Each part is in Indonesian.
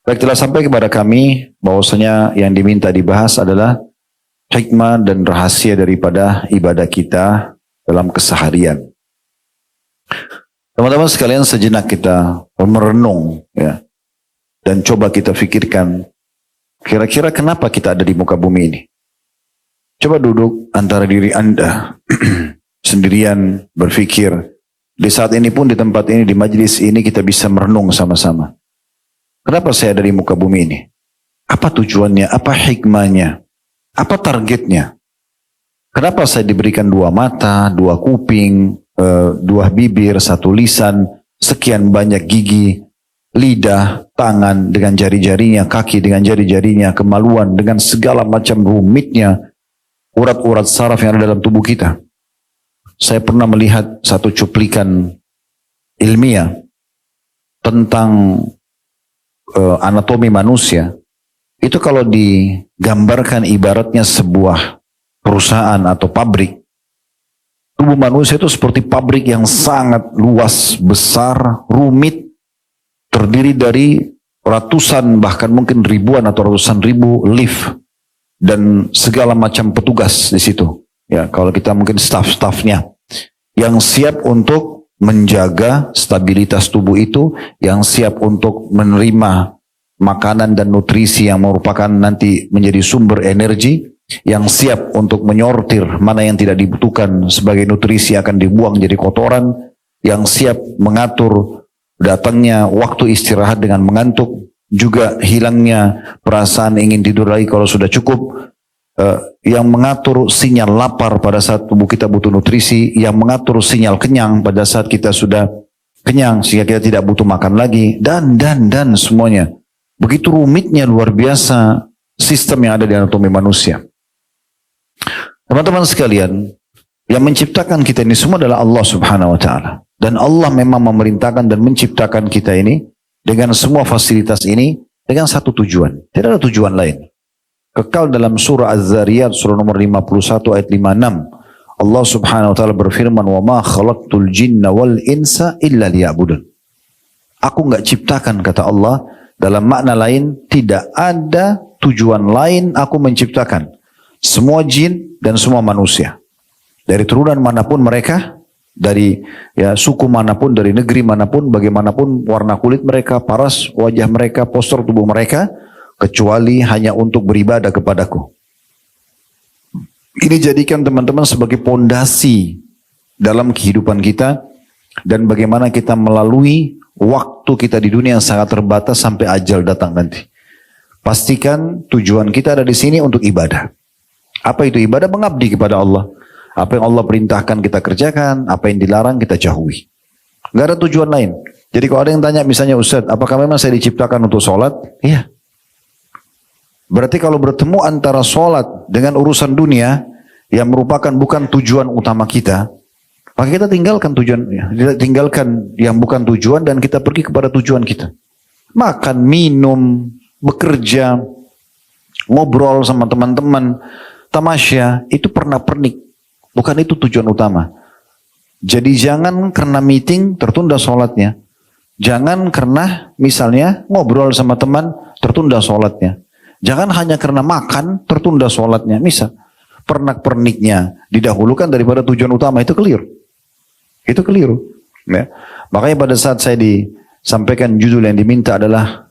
Baik, telah sampai kepada kami bahwasanya yang diminta dibahas adalah hikmah dan rahasia daripada ibadah kita dalam keseharian. Teman-teman sekalian, sejenak kita merenung ya, dan coba kita pikirkan kira-kira kenapa kita ada di muka bumi ini. Coba duduk antara diri Anda sendirian berpikir. Di saat ini pun, di tempat ini, di majelis ini kita bisa merenung sama-sama. Kenapa saya ada di muka bumi ini? Apa tujuannya? Apa hikmahnya? Apa targetnya? Kenapa saya diberikan dua mata, dua kuping, dua bibir, satu lisan, sekian banyak gigi, lidah, tangan dengan jari-jarinya, kaki dengan jari-jarinya, kemaluan dengan segala macam rumitnya, urat-urat saraf yang ada dalam tubuh kita. Saya pernah melihat satu cuplikan ilmiah tentang anatomi manusia. Itu kalau digambarkan ibaratnya sebuah perusahaan atau pabrik. Tubuh manusia itu seperti pabrik yang sangat luas, besar, rumit, terdiri dari ratusan bahkan mungkin ribuan atau ratusan ribu lift dan segala macam petugas di situ. Ya, kalau kita mungkin staf-stafnya yang siap untuk menjaga stabilitas tubuh itu, yang siap untuk menerima makanan dan nutrisi yang merupakan nanti menjadi sumber energi, yang siap untuk menyortir mana yang tidak dibutuhkan sebagai nutrisi akan dibuang jadi kotoran, yang siap mengatur datangnya waktu istirahat dengan mengantuk, juga hilangnya perasaan ingin tidur lagi kalau sudah cukup, yang mengatur sinyal lapar pada saat tubuh kita butuh nutrisi, yang mengatur sinyal kenyang pada saat kita sudah kenyang sehingga kita tidak butuh makan lagi, dan semuanya. Begitu rumitnya luar biasa sistem yang ada di anatomi manusia. Teman-teman sekalian, yang menciptakan kita ini semua adalah Allah Subhanahu wa Ta'ala. Dan Allah memang memerintahkan dan menciptakan kita ini dengan semua fasilitas ini dengan satu tujuan. Tidak ada tujuan lain. Kekal dalam surah Az-Zariyat surah nomor 51 ayat 56. Allah Subhanahu wa Ta'ala berfirman, "Wa ma khalaqtul jinna wal insa illa liya'budun." Aku enggak ciptakan, kata Allah, dalam makna lain tidak ada tujuan lain aku menciptakan semua jin dan semua manusia. Dari turunan manapun mereka, dari suku manapun, dari negeri manapun, bagaimanapun warna kulit mereka, paras wajah mereka, postur tubuh mereka, kecuali hanya untuk beribadah kepadaku. Ini jadikan teman-teman sebagai pondasi dalam kehidupan kita dan bagaimana kita melalui waktu kita di dunia yang sangat terbatas sampai ajal datang nanti. Pastikan tujuan kita ada di sini untuk ibadah. Apa itu ibadah? Mengabdi kepada Allah. Apa yang Allah perintahkan kita kerjakan, apa yang dilarang kita jauhi. Gak ada tujuan lain. Jadi kalau ada yang tanya misalnya, Ustaz, apakah memang saya diciptakan untuk sholat? Iya. Berarti kalau bertemu antara sholat dengan urusan dunia yang merupakan bukan tujuan utama kita, maka kita tinggalkan tinggalkan yang bukan tujuan dan kita pergi kepada tujuan kita. Makan, minum, bekerja, ngobrol sama teman-teman, tamasya, itu pernak-pernik. Bukan itu tujuan utama. Jadi jangan karena meeting tertunda sholatnya. Jangan karena misalnya ngobrol sama teman tertunda sholatnya. Jangan hanya karena makan tertunda sholatnya. Misal pernak-perniknya didahulukan daripada tujuan utama, itu keliru. Itu keliru. Ya. Makanya pada saat saya disampaikan judul yang diminta adalah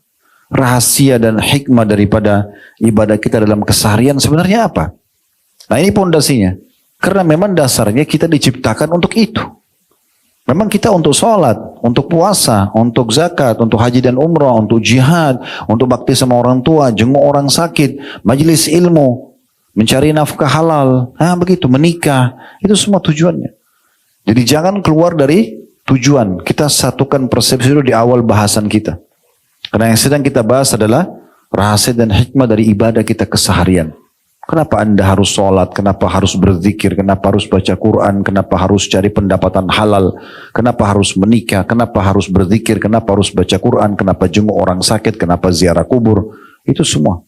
rahasia dan hikmah daripada ibadah kita dalam keseharian, sebenarnya apa? Nah, ini pondasinya. Karena memang dasarnya kita diciptakan untuk itu. Memang kita untuk sholat, untuk puasa, untuk zakat, untuk haji dan umrah, untuk jihad, untuk bakti sama orang tua, jenguk orang sakit, majelis ilmu, mencari nafkah halal, begitu, menikah, itu semua tujuannya. Jadi jangan keluar dari tujuan. Kita satukan persepsi dulu di awal bahasan kita. Karena yang sedang kita bahas adalah rahasia dan hikmah dari ibadah kita keseharian. Kenapa Anda harus sholat? Kenapa harus berzikir? Kenapa harus baca Quran? Kenapa harus cari pendapatan halal? Kenapa harus menikah? Kenapa harus berzikir? Kenapa harus baca Quran? Kenapa jenguk orang sakit? Kenapa ziarah kubur? Itu semua.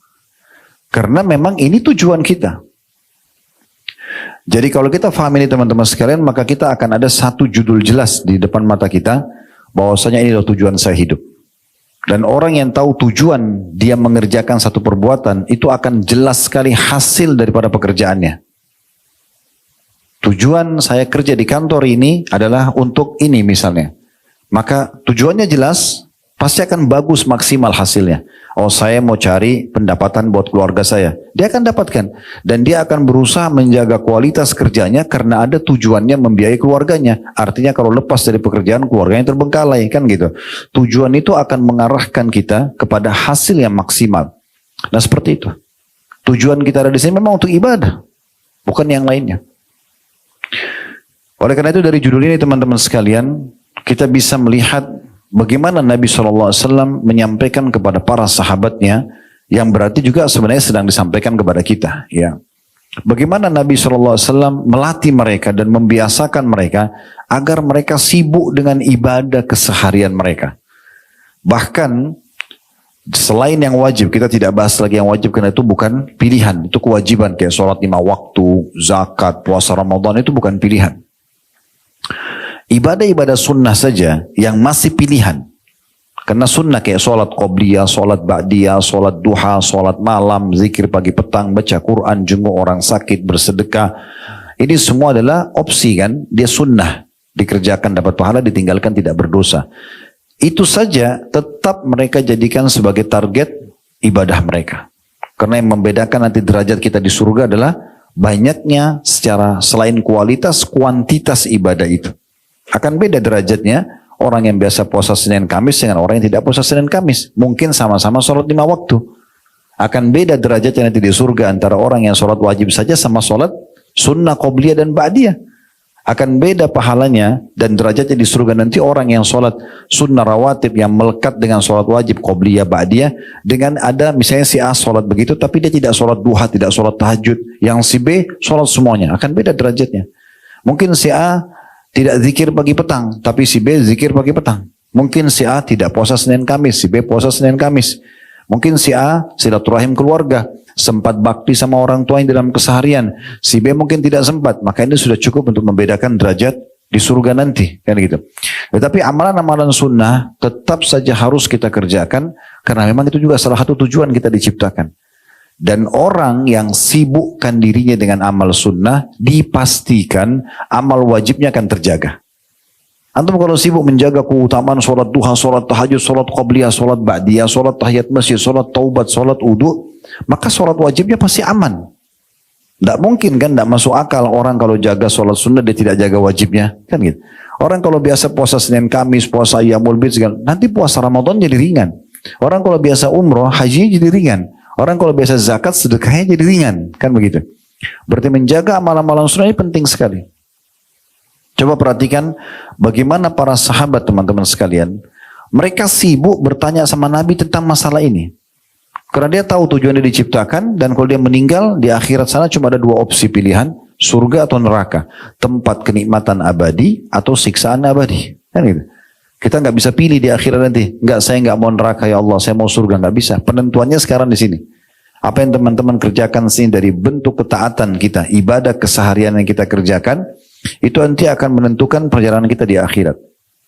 Karena memang ini tujuan kita. Jadi kalau kita faham ini teman-teman sekalian, maka kita akan ada satu judul jelas di depan mata kita, bahwasanya ini adalah tujuan saya hidup. Dan orang yang tahu tujuan dia mengerjakan satu perbuatan, itu akan jelas sekali hasil daripada pekerjaannya. Tujuan saya kerja di kantor ini adalah untuk ini misalnya. Maka tujuannya jelas, pasti akan bagus maksimal hasilnya. Oh, saya mau cari pendapatan buat keluarga saya. Dia akan dapatkan. Dan dia akan berusaha menjaga kualitas kerjanya karena ada tujuannya membiayai keluarganya. Artinya kalau lepas dari pekerjaan, keluarganya terbengkalai, kan gitu. Tujuan itu akan mengarahkan kita kepada hasil yang maksimal. Nah, seperti itu. Tujuan kita ada di sini memang untuk ibadah, bukan yang lainnya. Oleh karena itu dari judul ini teman-teman sekalian, kita bisa melihat bagaimana Nabi SAW menyampaikan kepada para sahabatnya, yang berarti juga sebenarnya sedang disampaikan kepada kita. Ya. Bagaimana Nabi SAW melatih mereka dan membiasakan mereka agar mereka sibuk dengan ibadah keseharian mereka. Bahkan selain yang wajib, kita tidak bahas lagi yang wajib karena itu bukan pilihan, itu kewajiban kayak sholat 5 waktu, zakat, puasa Ramadan itu bukan pilihan. Ibadah-ibadah sunnah saja yang masih pilihan. Karena sunnah kayak sholat qobliyah, sholat ba'diyah, sholat duha, sholat malam, zikir pagi petang, baca Quran, jenguk orang sakit, bersedekah. Ini semua adalah opsi kan, dia sunnah. Dikerjakan dapat pahala, ditinggalkan tidak berdosa. Itu saja tetap mereka jadikan sebagai target ibadah mereka. Karena yang membedakan nanti derajat kita di surga adalah banyaknya secara selain kualitas, kuantitas ibadah itu. Akan beda derajatnya orang yang biasa puasa Senin Kamis dengan orang yang tidak puasa Senin Kamis. Mungkin sama-sama sholat 5 waktu. Akan beda derajatnya nanti di surga antara orang yang sholat wajib saja sama sholat sunnah, qobliyah dan ba'diyah. Akan beda pahalanya dan derajatnya di surga nanti orang yang sholat sunnah rawatib yang melekat dengan sholat wajib, qobliyah, ba'diyah. Dengan ada misalnya si A sholat begitu tapi dia tidak sholat duha, tidak sholat tahajud. Yang si B sholat semuanya. Akan beda derajatnya. Mungkin si A tidak zikir pagi petang, tapi si B zikir pagi petang. Mungkin si A tidak puasa Senin Kamis, si B puasa Senin Kamis. Mungkin si A silaturahim keluarga, sempat bakti sama orang tuanya dalam keseharian. Si B mungkin tidak sempat, maka ini sudah cukup untuk membedakan derajat di surga nanti, kan gitu. Tetapi amalan-amalan sunnah tetap saja harus kita kerjakan, karena memang itu juga salah satu tujuan kita diciptakan. Dan orang yang sibukkan dirinya dengan amal sunnah, dipastikan amal wajibnya akan terjaga. Antum kalau sibuk menjaga keutamaan sholat duha, sholat tahajud, sholat qobliyah, sholat ba'diyah, sholat tahiyat masjid, sholat taubat, sholat wudu, maka sholat wajibnya pasti aman. Tidak mungkin kan, tidak masuk akal orang kalau jaga sholat sunnah dia tidak jaga wajibnya, kan gitu. Orang kalau biasa puasa Senin Kamis, puasa Ayyamul Bid, nanti puasa Ramadan jadi ringan. Orang kalau biasa umroh, hajinya jadi ringan. Orang kalau biasa zakat, sedekahnya jadi ringan. Kan begitu. Berarti menjaga amalan-amalan sunnah ini penting sekali. Coba perhatikan bagaimana para sahabat teman-teman sekalian. Mereka sibuk bertanya sama Nabi tentang masalah ini. Karena dia tahu tujuannya diciptakan. Dan kalau dia meninggal di akhirat sana cuma ada 2 opsi pilihan. Surga atau neraka. Tempat kenikmatan abadi atau siksaan abadi. Kan gitu. Kita nggak bisa pilih di akhirat nanti. Nggak, saya nggak mau neraka ya Allah, saya mau surga, nggak bisa. Penentuannya sekarang di sini. Apa yang teman-teman kerjakan sini dari bentuk ketaatan kita, ibadah keseharian yang kita kerjakan, itu nanti akan menentukan perjalanan kita di akhirat.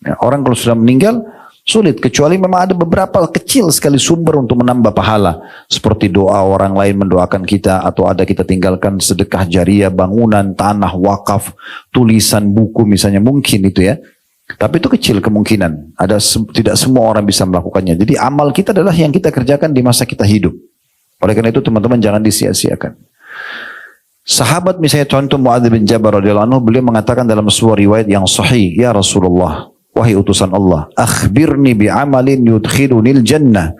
Ya, orang kalau sudah meninggal sulit, kecuali memang ada beberapa kecil sekali sumber untuk menambah pahala, seperti doa orang lain mendoakan kita, atau ada kita tinggalkan sedekah jariah, bangunan, tanah, wakaf, tulisan buku misalnya, mungkin itu ya. Tapi itu kecil kemungkinan. Tidak semua orang bisa melakukannya. Jadi amal kita adalah yang kita kerjakan di masa kita hidup. Oleh karena itu teman-teman jangan disia-siakan. Sahabat misalnya contoh Mu'adz bin Jabal radhiyallahu anhu, beliau mengatakan dalam sebuah riwayat yang sahih, ya Rasulullah, wahai utusan Allah, akhbirni bi'amalin yudkhilunil jannah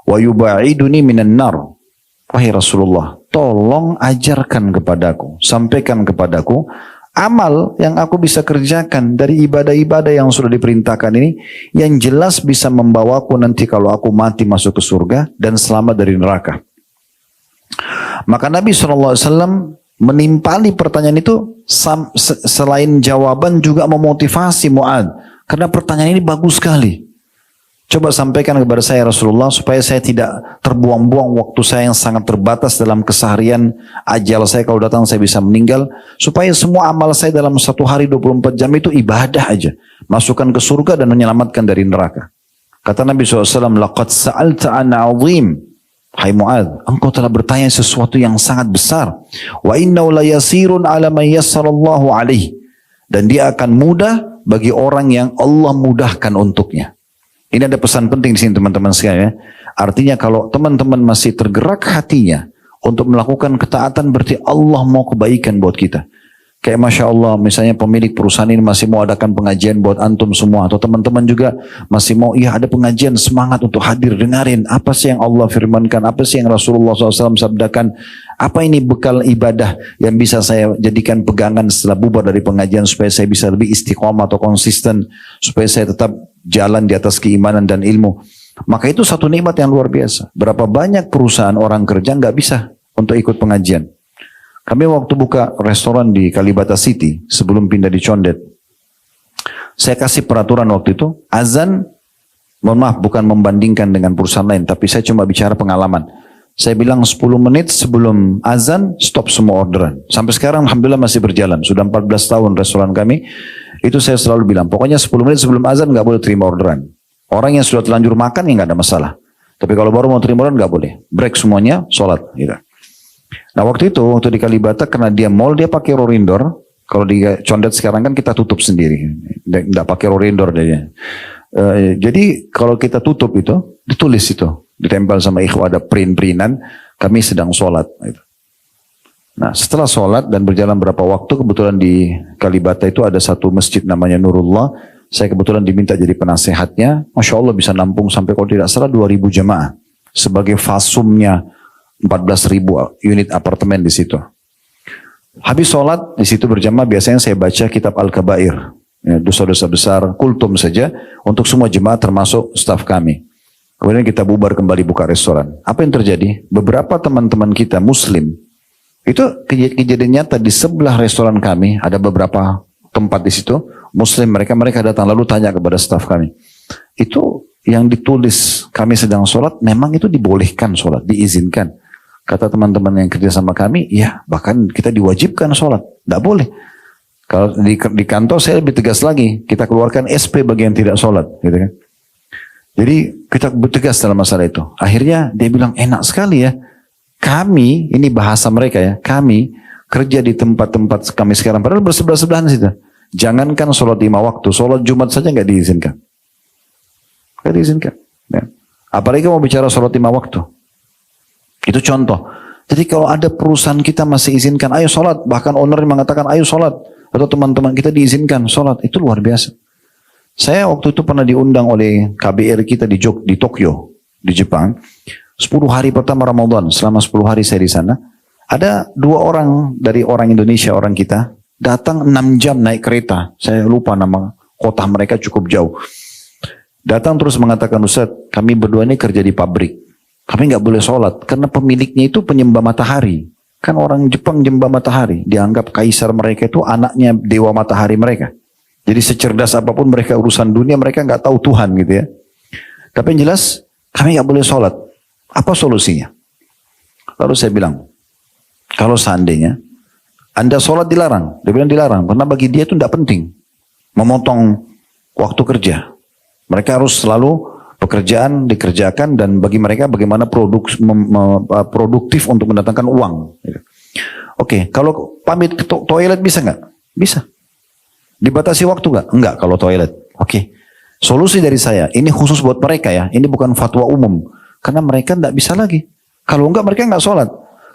wa yuba'iduni minan nar. Wahai Rasulullah, tolong ajarkan kepadaku, sampaikan kepadaku amal yang aku bisa kerjakan dari ibadah-ibadah yang sudah diperintahkan ini, yang jelas bisa membawaku nanti kalau aku mati masuk ke surga dan selamat dari neraka. Maka Nabi SAW menimpali pertanyaan itu, selain jawaban juga memotivasi Mu'adz, karena pertanyaan ini bagus sekali. Coba sampaikan kepada saya Rasulullah supaya saya tidak terbuang-buang waktu saya yang sangat terbatas dalam keseharian, ajal saya kalau datang saya bisa meninggal, supaya semua amal saya dalam 1 hari 24 jam itu ibadah aja, masukkan ke surga dan menyelamatkan dari neraka. Kata Nabi SAW, laqad sa'alta an 'azim. Hai Mu'adz, engkau telah bertanya sesuatu yang sangat besar. Wa innahu la yasirun 'ala man yassarallahu 'alaihi. Dan dia akan mudah bagi orang yang Allah mudahkan untuknya. Ini ada pesan penting di sini teman-teman sekalian ya. Artinya kalau teman-teman masih tergerak hatinya untuk melakukan ketaatan, berarti Allah mau kebaikan buat kita. Kayak Masya Allah, misalnya pemilik perusahaan ini masih mau adakan pengajian buat antum semua. Atau teman-teman juga masih mau, iya ada pengajian, semangat untuk hadir, dengarin. Apa sih yang Allah firmankan, apa sih yang Rasulullah SAW sabdakan. Apa ini bekal ibadah yang bisa saya jadikan pegangan setelah bubar dari pengajian. Supaya saya bisa lebih istiqomah atau konsisten. Supaya saya tetap jalan di atas keimanan dan ilmu. Maka itu satu nikmat yang luar biasa. Berapa banyak perusahaan orang kerja nggak bisa untuk ikut pengajian. Kami waktu buka restoran di Kalibata City, sebelum pindah di Condet, saya kasih peraturan waktu itu, azan, mohon maaf bukan membandingkan dengan perusahaan lain, tapi saya cuma bicara pengalaman. Saya bilang 10 menit sebelum azan, stop semua orderan. Sampai sekarang Alhamdulillah masih berjalan, sudah 14 tahun restoran kami, itu saya selalu bilang, pokoknya 10 menit sebelum azan nggak boleh terima orderan. Orang yang sudah terlanjur makan ya nggak ada masalah. Tapi kalau baru mau terima orderan nggak boleh. Break semuanya, sholat. Gitu. Nah waktu itu, waktu di Kalibata, karena dia mall, dia pakai rorindor. Kalau di Condet sekarang kan kita tutup sendiri. Nggak pakai rorindor dia. Jadi kalau kita tutup itu, ditulis itu. Ditempel sama ikhwah, ada print-printan, kami sedang sholat. Gitu. Nah setelah sholat dan berjalan berapa waktu, kebetulan di Kalibata itu ada satu masjid namanya Nurullah. Saya kebetulan diminta jadi penasehatnya. Masya Allah bisa nampung sampai kalau tidak salah 2.000 jemaah. Sebagai fasumnya 14.000 unit apartemen di situ. Habis sholat di situ berjamaah biasanya saya baca kitab Al-Kabair, ya, dosa-dosa besar, kultum saja untuk semua jemaah termasuk staf kami. Kemudian kita bubar kembali buka restoran. Apa yang terjadi? Beberapa teman-teman kita Muslim itu kejadian nyata di sebelah restoran kami ada beberapa tempat di situ Muslim mereka datang lalu tanya kepada staf kami. Itu yang ditulis kami sedang sholat memang itu dibolehkan sholat, diizinkan. Kata teman-teman yang kerja sama kami, ya bahkan kita diwajibkan sholat. Tidak boleh. Kalau di kantor saya lebih tegas lagi. Kita keluarkan SP bagi yang tidak sholat. Gitu kan. Jadi kita bertegas dalam masalah itu. Akhirnya dia bilang, enak sekali ya. Kami, ini bahasa mereka ya. Kami kerja di tempat-tempat kami sekarang. Padahal bersebelah-sebelahan situ. Jangankan sholat 5 waktu. Sholat Jumat saja nggak diizinkan. Nggak diizinkan. Ya. Apalagi mau bicara sholat 5 waktu. Itu contoh. Jadi kalau ada perusahaan kita masih izinkan, ayo sholat. Bahkan owner mengatakan, ayo sholat. Atau teman-teman kita diizinkan sholat. Itu luar biasa. Saya waktu itu pernah diundang oleh KBR kita di Tokyo, di Jepang. 10 hari pertama Ramadan, selama 10 hari saya di sana. Ada 2 orang dari orang Indonesia, orang kita. Datang 6 jam naik kereta. Saya lupa nama kota mereka cukup jauh. Datang terus mengatakan, Ustaz, kami berdua ini kerja di pabrik. Kami nggak boleh sholat karena pemiliknya itu penyembah matahari. Kan orang Jepang nyembah matahari. Dianggap kaisar mereka itu anaknya dewa matahari mereka. Jadi secerdas apapun mereka urusan dunia mereka nggak tahu Tuhan gitu ya. Tapi yang jelas kami nggak boleh sholat. Apa solusinya? Lalu saya bilang, kalau seandainya Anda sholat dilarang. Dia bilang dilarang karena bagi dia itu tidak penting. Memotong waktu kerja. Mereka harus selalu pekerjaan dikerjakan dan bagi mereka bagaimana produktif untuk mendatangkan uang. Oke, kalau pamit ke toilet bisa nggak? Bisa. Dibatasi waktu nggak? Enggak kalau toilet. Oke. Solusi dari saya, ini khusus buat mereka ya, ini bukan fatwa umum. Karena mereka nggak bisa lagi. Kalau enggak mereka nggak sholat.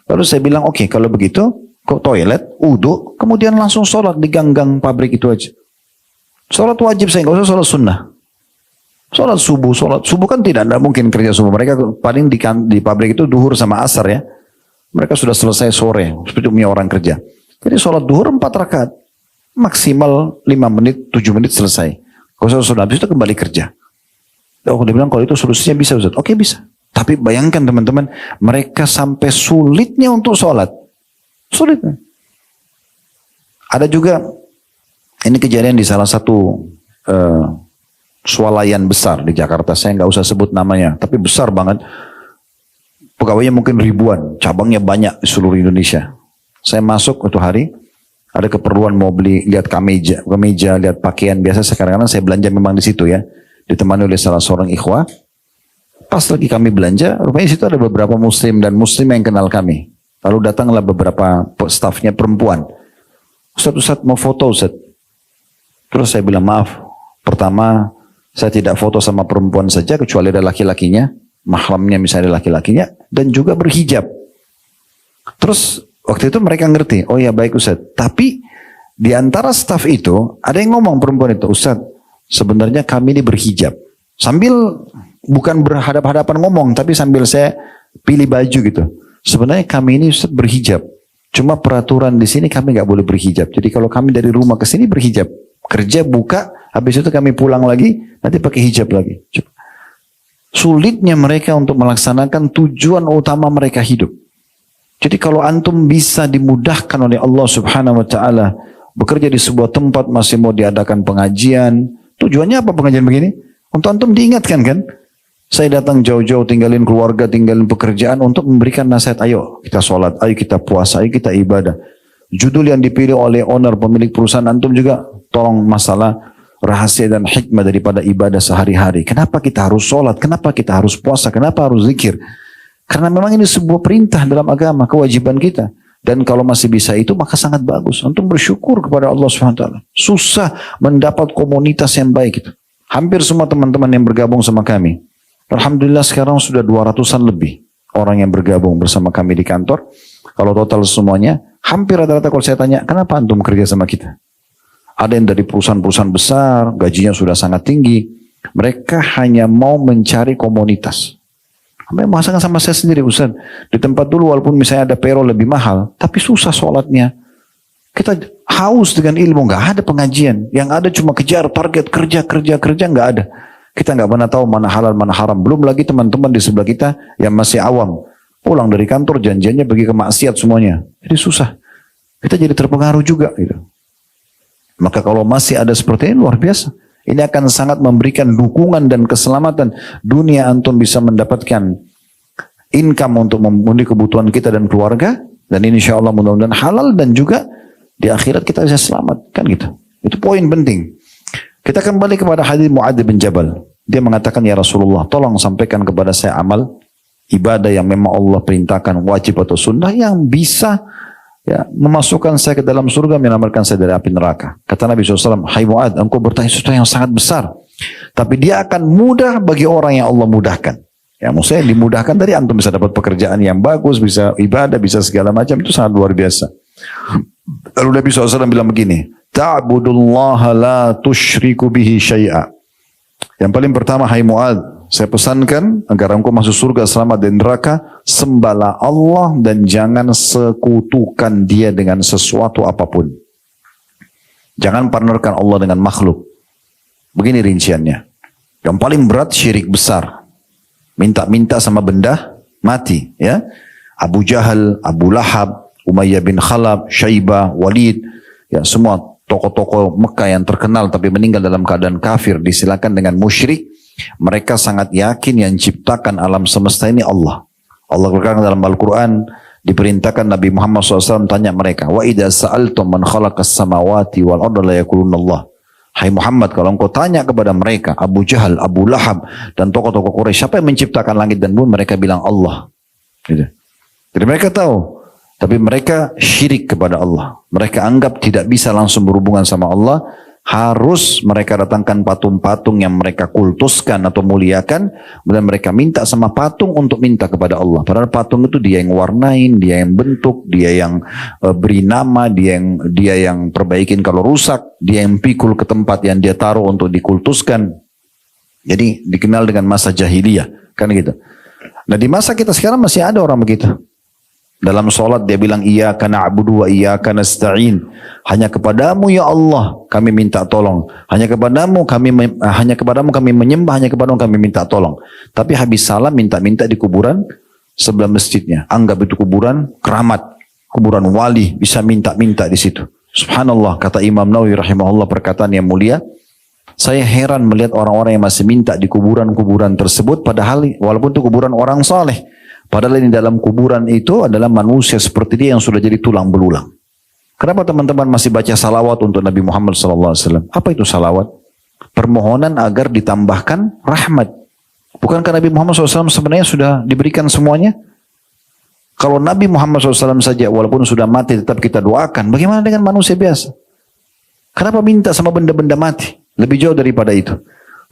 Lalu saya bilang, oke, kalau begitu, ke toilet, uduk, kemudian langsung sholat di gang-gang pabrik itu aja. Sholat wajib saya, nggak usah sholat sunnah. Sholat subuh kan tidak mungkin kerja subuh. Mereka paling di pabrik itu duhur sama asar ya. Mereka sudah selesai sore, seperti umumnya orang kerja. Jadi sholat duhur 4 rakaat. Maksimal 5 menit, 7 menit selesai. Kalau sudah habis itu kembali kerja. Oh, dia bilang kalau itu solusinya bisa Ustaz. Oke bisa. Tapi bayangkan teman-teman, mereka sampai sulitnya untuk sholat. Sulit. Ada juga, ini kejadian di salah satu swalayan besar di Jakarta, saya nggak usah sebut namanya, tapi besar banget. Pegawainya mungkin ribuan, cabangnya banyak di seluruh Indonesia. Saya masuk waktu hari, ada keperluan mau beli, lihat kemeja, lihat pakaian biasa. Sekarang saya belanja memang di situ ya. ditemani oleh salah seorang ikhwah. Pas lagi kami belanja, rupanya situ ada beberapa muslim dan muslim yang kenal kami. Lalu datanglah beberapa stafnya perempuan. Ustaz mau foto Ustaz. Terus saya bilang maaf, pertama saya tidak foto sama perempuan saja kecuali ada laki-lakinya, mahramnya misalnya laki-lakinya, dan juga berhijab. Terus waktu itu mereka ngerti, oh ya baik Ustaz. Tapi di antara staf itu ada yang ngomong perempuan itu, Ustaz sebenarnya kami ini berhijab. Sambil bukan berhadap-hadapan ngomong, tapi sambil saya pilih baju gitu. Sebenarnya kami ini Ustaz berhijab. Cuma peraturan di sini kami nggak boleh berhijab. Jadi kalau kami dari rumah ke sini berhijab, kerja buka, habis itu kami pulang lagi, nanti pakai hijab lagi. Sulitnya mereka untuk melaksanakan tujuan utama mereka hidup. Jadi kalau antum bisa dimudahkan oleh Allah Subhanahu wa taala bekerja di sebuah tempat masih mau diadakan pengajian, tujuannya apa pengajian begini? Untuk antum diingatkan kan? Saya datang jauh-jauh tinggalin keluarga, tinggalin pekerjaan untuk memberikan nasihat, ayo kita sholat, ayo kita puasa, ayo kita ibadah. Judul yang dipilih oleh owner pemilik perusahaan antum juga tolong masalah rahasia dan hikmah daripada ibadah sehari-hari. Kenapa kita harus sholat? Kenapa kita harus puasa? Kenapa harus zikir? Karena memang ini sebuah perintah dalam agama, kewajiban kita. Dan kalau masih bisa itu maka sangat bagus. Antum bersyukur kepada Allah SWT. Susah mendapat komunitas yang baik itu. Hampir semua teman-teman yang bergabung sama kami. Alhamdulillah sekarang sudah 200-an lebih orang yang bergabung bersama kami di kantor. Kalau total semuanya, hampir rata-rata kalau saya tanya, kenapa antum kerja sama kita? Ada yang dari perusahaan-perusahaan besar, gajinya sudah sangat tinggi. Mereka hanya mau mencari komunitas. Masakan sama saya sendiri Ustaz. Di tempat dulu walaupun misalnya ada payroll lebih mahal, tapi susah sholatnya. Kita haus dengan ilmu, nggak ada pengajian. Yang ada cuma kejar target kerja, nggak ada. Kita nggak pernah tahu mana halal, mana haram. Belum lagi teman-teman di sebelah kita yang masih awam. Pulang dari kantor janjiannya pergi ke maksiat semuanya. Jadi susah. Kita jadi terpengaruh juga gitu. Maka kalau masih ada seperti ini luar biasa. Ini akan sangat memberikan dukungan dan keselamatan. Dunia antum bisa mendapatkan income untuk memenuhi kebutuhan kita dan keluarga. Dan ini insya Allah mudah-mudahan halal dan juga di akhirat kita bisa selamat. Kan gitu. Itu poin penting. Kita kembali kepada hadis Mu'adz bin Jabal. Dia mengatakan, ya Rasulullah, tolong sampaikan kepada saya amal ibadah yang memang Allah perintahkan wajib atau sunnah yang bisa memasukkan saya ke dalam surga, menyelamatkan saya dari api neraka. Kata Nabi SAW, hai Mu'adz, engkau bertanya sesuatu yang sangat besar. Tapi dia akan mudah bagi orang yang Allah mudahkan. Ya, maksudnya dimudahkan dari antum bisa dapat pekerjaan yang bagus, bisa ibadah, bisa segala macam, itu sangat luar biasa. Lalu Nabi SAW bilang begini, ta'budullaha la tusyriku bihi syai'a. Yang paling pertama, hai Mu'adz, saya pesankan agar engkau masuk surga selamat dari neraka, sembahlah Allah dan jangan sekutukan dia dengan sesuatu apapun. Jangan partnerkan Allah dengan makhluk. Begini rinciannya. Yang paling berat syirik besar. Minta-minta sama benda mati. Ya, Abu Jahal, Abu Lahab, Umayyah bin Khalaf, Syaibah, Walid, ya semua tokoh-tokoh Mekah yang terkenal tapi meninggal dalam keadaan kafir disilakan dengan musyrik. Mereka sangat yakin yang ciptakan alam semesta ini Allah. Allah berkata dalam Al-Quran, diperintahkan Nabi Muhammad SAW tanya mereka, wa idza sa'altum man khalaqas samawati wal arda la yaquluna Allah. Hai Muhammad, kalau engkau tanya kepada mereka, Abu Jahal, Abu Lahab, dan tokoh-tokoh Quraisy, siapa yang menciptakan langit dan bumi? Mereka bilang Allah. Gitu. Jadi mereka tahu, tapi mereka syirik kepada Allah. Mereka anggap tidak bisa langsung berhubungan sama Allah. Harus mereka datangkan patung-patung yang mereka kultuskan atau muliakan. Dan mereka minta sama patung untuk minta kepada Allah. Padahal patung itu dia yang warnain, dia yang bentuk, dia yang beri nama, dia yang perbaikin kalau rusak, dia yang pikul ke tempat yang dia taruh untuk dikultuskan. Jadi dikenal dengan masa jahiliyah. Kan gitu. Nah di masa kita sekarang masih ada orang begitu. Dalam sholat dia bilang, iyyaka na'budu wa iyyaka nasta'in. Hanya kepadamu ya Allah kami minta tolong. Hanya kepadamu kami menyembah, hanya kepadamu kami minta tolong. Tapi habis salam minta-minta di kuburan sebelah masjidnya. Anggap itu kuburan keramat, kuburan wali, bisa minta-minta di situ. Subhanallah, kata Imam Nawawi rahimahullah perkataan yang mulia. Saya heran melihat orang-orang yang masih minta di kuburan-kuburan tersebut, padahal walaupun itu kuburan orang saleh. Padahal ini dalam kuburan itu adalah manusia seperti dia yang sudah jadi tulang belulang. Kenapa teman-teman masih baca salawat untuk Nabi Muhammad SAW? Apa itu salawat? permohonan agar ditambahkan rahmat. Bukankah Nabi Muhammad SAW sebenarnya sudah diberikan semuanya? Kalau Nabi Muhammad SAW saja walaupun sudah mati tetap kita doakan, bagaimana dengan manusia biasa? Kenapa minta sama benda-benda mati? Lebih jauh daripada itu.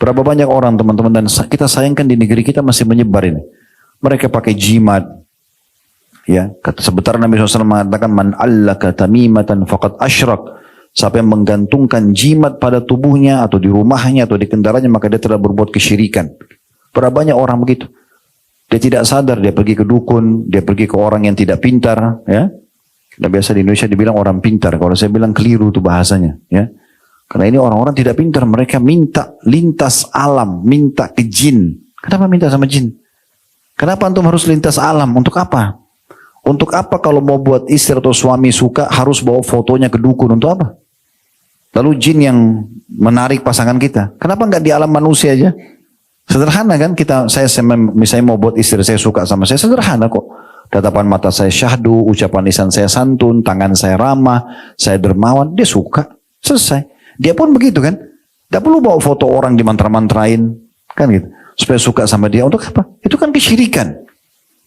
Berapa banyak orang teman-teman, dan kita sayangkan di negeri kita masih menyebar ini. Mereka pakai jimat. Ya, sebentar Nabi SAW mengatakan, man allaka tamimatan faqad asyrak. Siapa yang menggantungkan jimat pada tubuhnya atau di rumahnya atau di kendaraannya, maka dia telah berbuat kesyirikan. Berapa banyak orang begitu. Dia tidak sadar, dia pergi ke dukun, dia pergi ke orang yang tidak pintar, ya. Dan biasa di Indonesia dibilang orang pintar, kalau saya bilang keliru itu bahasanya, ya. Karena ini orang-orang tidak pintar, mereka minta lintas alam, minta ke jin. Kenapa minta sama jin? Kenapa antum harus lintas alam? Untuk apa? Untuk apa kalau mau buat istri atau suami suka harus bawa fotonya ke dukun? Untuk apa? Lalu jin yang menarik pasangan kita. Kenapa nggak di alam manusia aja? Sederhana kan, saya misalnya mau buat istri saya suka sama saya, sederhana kok. Tatapan mata saya syahdu, ucapan lisan saya santun, tangan saya ramah, saya dermawan, dia suka. Selesai. Dia pun begitu kan. Tidak perlu bawa foto orang dimantra-mantrain, kan gitu. Supaya suka sama dia, untuk apa? Itu kan kesyirikan.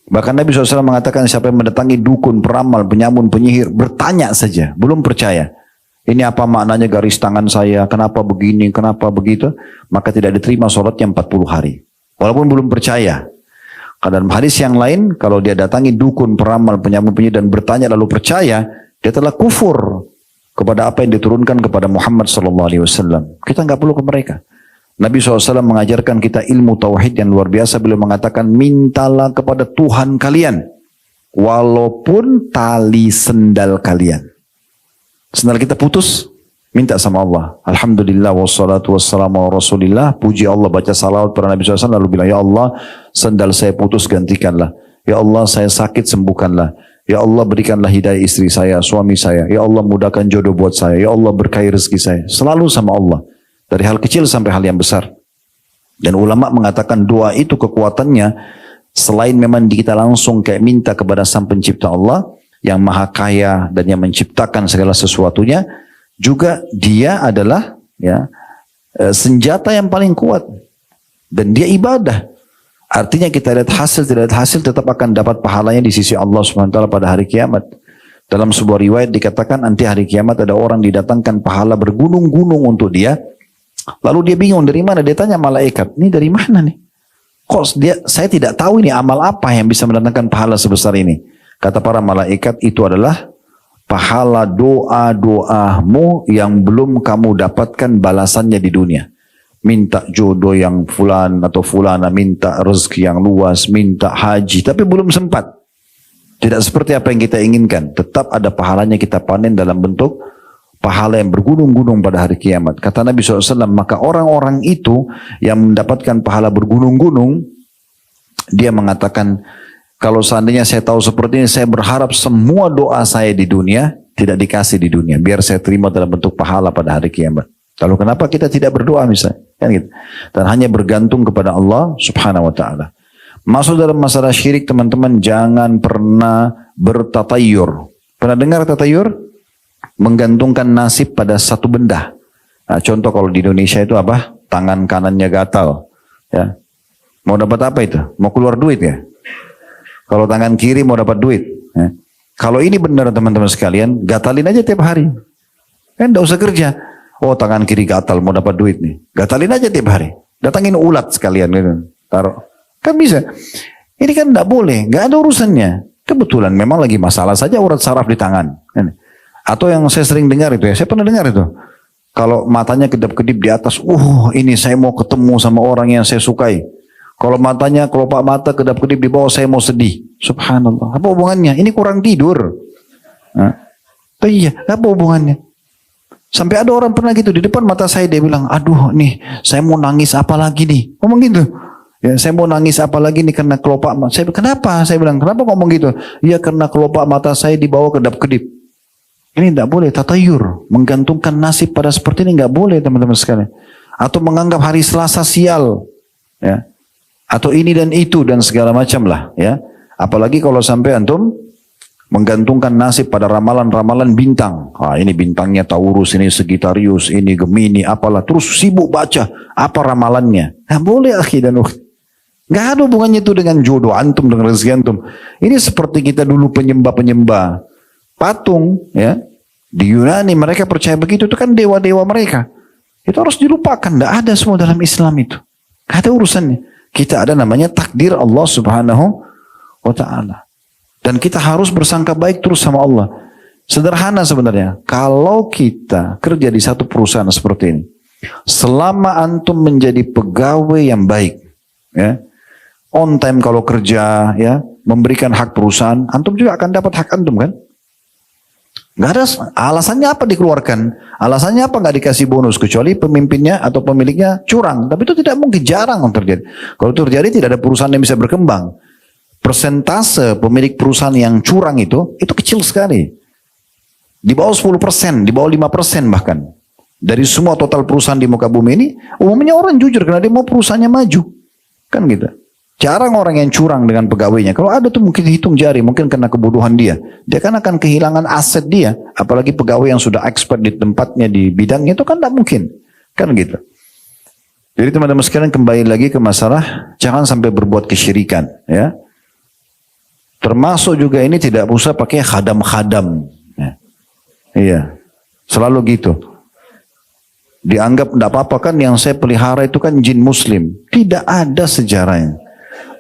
Bahkan Nabi SAW mengatakan siapa yang mendatangi dukun, peramal, penyamun, penyihir, bertanya saja, belum percaya. Ini apa maknanya garis tangan saya, kenapa begini, kenapa begitu, maka tidak diterima sholatnya 40 hari. Walaupun belum percaya. Dalam hadis yang lain, kalau dia datangi dukun, peramal, penyamun, penyihir dan bertanya lalu percaya, dia telah kufur kepada apa yang diturunkan kepada Muhammad SAW. Kita nggak perlu ke mereka. Nabi SAW mengajarkan kita ilmu tauhid yang luar biasa. Beliau mengatakan, mintalah kepada Tuhan kalian, walaupun tali sendal kalian. Sendal kita putus, minta sama Allah. Alhamdulillah wassalatu wassalamu ala rasulillah. Puji Allah, baca salawat pada Nabi SAW. Lalu bilang, ya Allah, sendal saya putus, gantikanlah. Ya Allah, saya sakit, sembuhkanlah. Ya Allah, berikanlah hidayah istri saya, suami saya. Ya Allah, mudahkan jodoh buat saya. Ya Allah, berkahi rezeki saya. Selalu sama Allah. Dari hal kecil sampai hal yang besar. Dan ulama mengatakan doa itu kekuatannya, selain memang kita langsung kayak minta kepada Sang Pencipta Allah, yang maha kaya dan yang menciptakan segala sesuatunya, juga dia adalah senjata yang paling kuat dan dia ibadah. Artinya kita lihat hasil, tidak lihat hasil, tetap akan dapat pahalanya di sisi Allah SWT pada hari kiamat. Dalam sebuah riwayat dikatakan nanti hari kiamat ada orang didatangkan pahala bergunung-gunung untuk dia, lalu dia bingung dari mana. Dia tanya malaikat, ini dari mana nih? Kok saya tidak tahu ini amal apa yang bisa mendatangkan pahala sebesar ini. Kata para malaikat, itu adalah pahala doa-doamu yang belum kamu dapatkan balasannya di dunia. Minta jodoh yang fulan atau fulana, minta rezeki yang luas, minta haji, tapi belum sempat. Tidak seperti apa yang kita inginkan. Tetap ada pahalanya kita panen dalam bentuk pahala yang bergunung-gunung pada hari kiamat. Kata Nabi SAW, maka orang-orang itu yang mendapatkan pahala bergunung-gunung, dia mengatakan, kalau seandainya saya tahu seperti ini, saya berharap semua doa saya di dunia tidak dikasih di dunia, biar saya terima dalam bentuk pahala pada hari kiamat. Lalu kenapa kita tidak berdoa misalnya? Kan gitu. Dan hanya bergantung kepada Allah Subhanahu wa taala. Masuk dalam masalah syirik, teman-teman, jangan pernah bertatayur. Pernah dengar tatayur? Menggantungkan nasib pada satu benda. Nah, contoh kalau di Indonesia itu apa? Tangan kanannya gatal. Ya. Mau dapat apa itu? Mau keluar duit ya? Kalau tangan kiri mau dapat duit. Ya. Kalau ini benar teman-teman sekalian, gatalin aja tiap hari. Kan tidak usah kerja. Oh, tangan kiri gatal mau dapat duit nih. Gatalin aja tiap hari. Datangin ulat sekalian. Gitu. Taruh. Kan bisa. Ini kan tidak boleh. Nggak ada urusannya. Kebetulan memang lagi masalah saja urat saraf di tangan. Atau yang saya sering dengar itu ya. Saya pernah dengar itu. Kalau matanya kedap-kedip di atas. Ini saya mau ketemu sama orang yang saya sukai. Kalau matanya, kelopak mata kedap-kedip di bawah, saya mau sedih. Subhanallah. Apa hubungannya? Ini kurang tidur. Iya, apa hubungannya? Sampai ada orang pernah gitu di depan mata saya, dia bilang, aduh nih, saya mau nangis apa lagi nih? Ngomong gitu. Ya, saya mau nangis apa lagi nih karena kelopak mata. Saya, kenapa? Saya bilang, kenapa ngomong gitu? Ya karena kelopak mata saya di bawah kedap-kedip. Ini tidak boleh, tatayur. Menggantungkan nasib pada seperti ini tidak boleh teman-teman sekalian. Atau menganggap hari Selasa sial. Ya. Atau ini dan itu dan segala macam lah, ya. Apalagi kalau sampai antum menggantungkan nasib pada ramalan-ramalan bintang. Ini bintangnya Taurus, ini Sagittarius, ini Gemini, apalah. Terus sibuk baca apa ramalannya. Nah, boleh akhi dan ukhti. Nggak ada hubungannya itu dengan jodoh antum, dengan rezeki antum. Ini seperti kita dulu penyembah-penyembah patung, ya. Di Yunani mereka percaya begitu, itu kan dewa-dewa mereka. Itu harus dilupakan, nggak ada semua dalam Islam itu. Nggak ada urusannya. Kita ada namanya takdir Allah Subhanahu wa Ta'ala. Dan kita harus bersangka baik terus sama Allah. Sederhana sebenarnya. Kalau kita kerja di satu perusahaan seperti ini, selama antum menjadi pegawai yang baik, ya, on time kalau kerja, ya, memberikan hak perusahaan, antum juga akan dapat hak antum kan? Nggak ada alasannya apa dikeluarkan, alasannya apa nggak dikasih bonus kecuali pemimpinnya atau pemiliknya curang. Tapi itu tidak mungkin, jarang terjadi. Kalau itu terjadi tidak ada perusahaan yang bisa berkembang. Persentase pemilik perusahaan yang curang itu kecil sekali. Di bawah 10%, di bawah 5% bahkan. Dari semua total perusahaan di muka bumi ini, umumnya orang jujur karena dia mau perusahaannya maju. Kan gitu. Jarang orang yang curang dengan pegawainya. Kalau ada tuh mungkin hitung jari, mungkin karena kebodohan dia. Dia kan akan kehilangan aset dia. Apalagi pegawai yang sudah expert di tempatnya, di bidangnya, itu kan tidak mungkin. Kan gitu. Jadi teman-teman sekalian kembali lagi ke masalah, jangan sampai berbuat kesyirikan. Ya. Termasuk juga ini tidak usah pakai khadam-khadam. Ya. Iya, selalu gitu. Dianggap tidak apa-apa kan yang saya pelihara itu kan jin muslim. Tidak ada sejarahnya.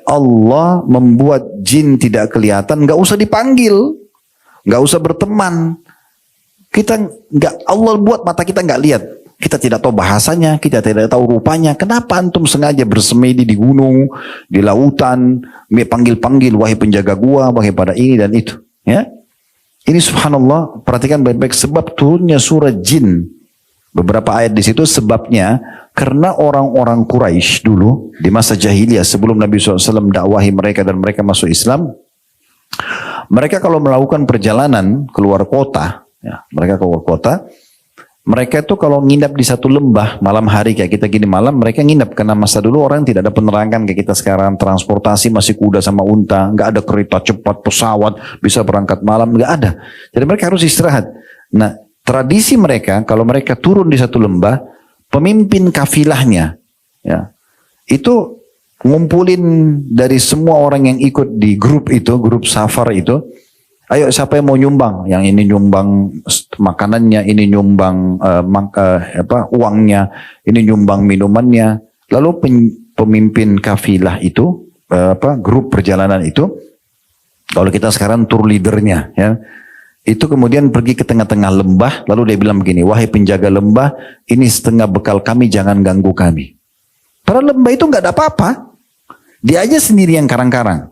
Allah membuat jin tidak kelihatan, nggak usah dipanggil, nggak usah berteman. Kita nggak, Allah buat mata kita nggak lihat, kita tidak tahu bahasanya, kita tidak tahu rupanya. Kenapa antum sengaja bersemedi di gunung, di lautan, panggil-panggil wahai penjaga gua, wahai pada ini dan itu? Ya, ini subhanallah. Perhatikan baik-baik sebab turunnya surah jin. Beberapa ayat di situ sebabnya karena orang-orang Quraisy dulu di masa jahiliyah sebelum Nabi SAW dakwahi mereka dan mereka masuk Islam, mereka kalau melakukan perjalanan keluar kota, ya, mereka itu kalau nginap di satu lembah malam hari kayak kita gini malam, mereka nginap karena masa dulu orang tidak ada penerangan kayak kita sekarang, transportasi masih kuda sama unta, nggak ada kereta cepat, pesawat bisa berangkat malam, nggak ada. Jadi mereka harus istirahat. Nah, tradisi mereka, kalau mereka turun di satu lembah, pemimpin kafilahnya, ya, itu ngumpulin dari semua orang yang ikut di grup itu, grup safar itu, ayo siapa yang mau nyumbang? Yang ini nyumbang makanannya, ini nyumbang uangnya, ini nyumbang minumannya. Lalu pemimpin kafilah itu, grup perjalanan itu, kalau kita sekarang tour leadernya, ya. Itu kemudian pergi ke tengah-tengah lembah, lalu dia bilang begini, wahai penjaga lembah, ini setengah bekal kami, jangan ganggu kami. Padahal lembah itu nggak ada apa-apa, dia aja sendiri yang karang-karang.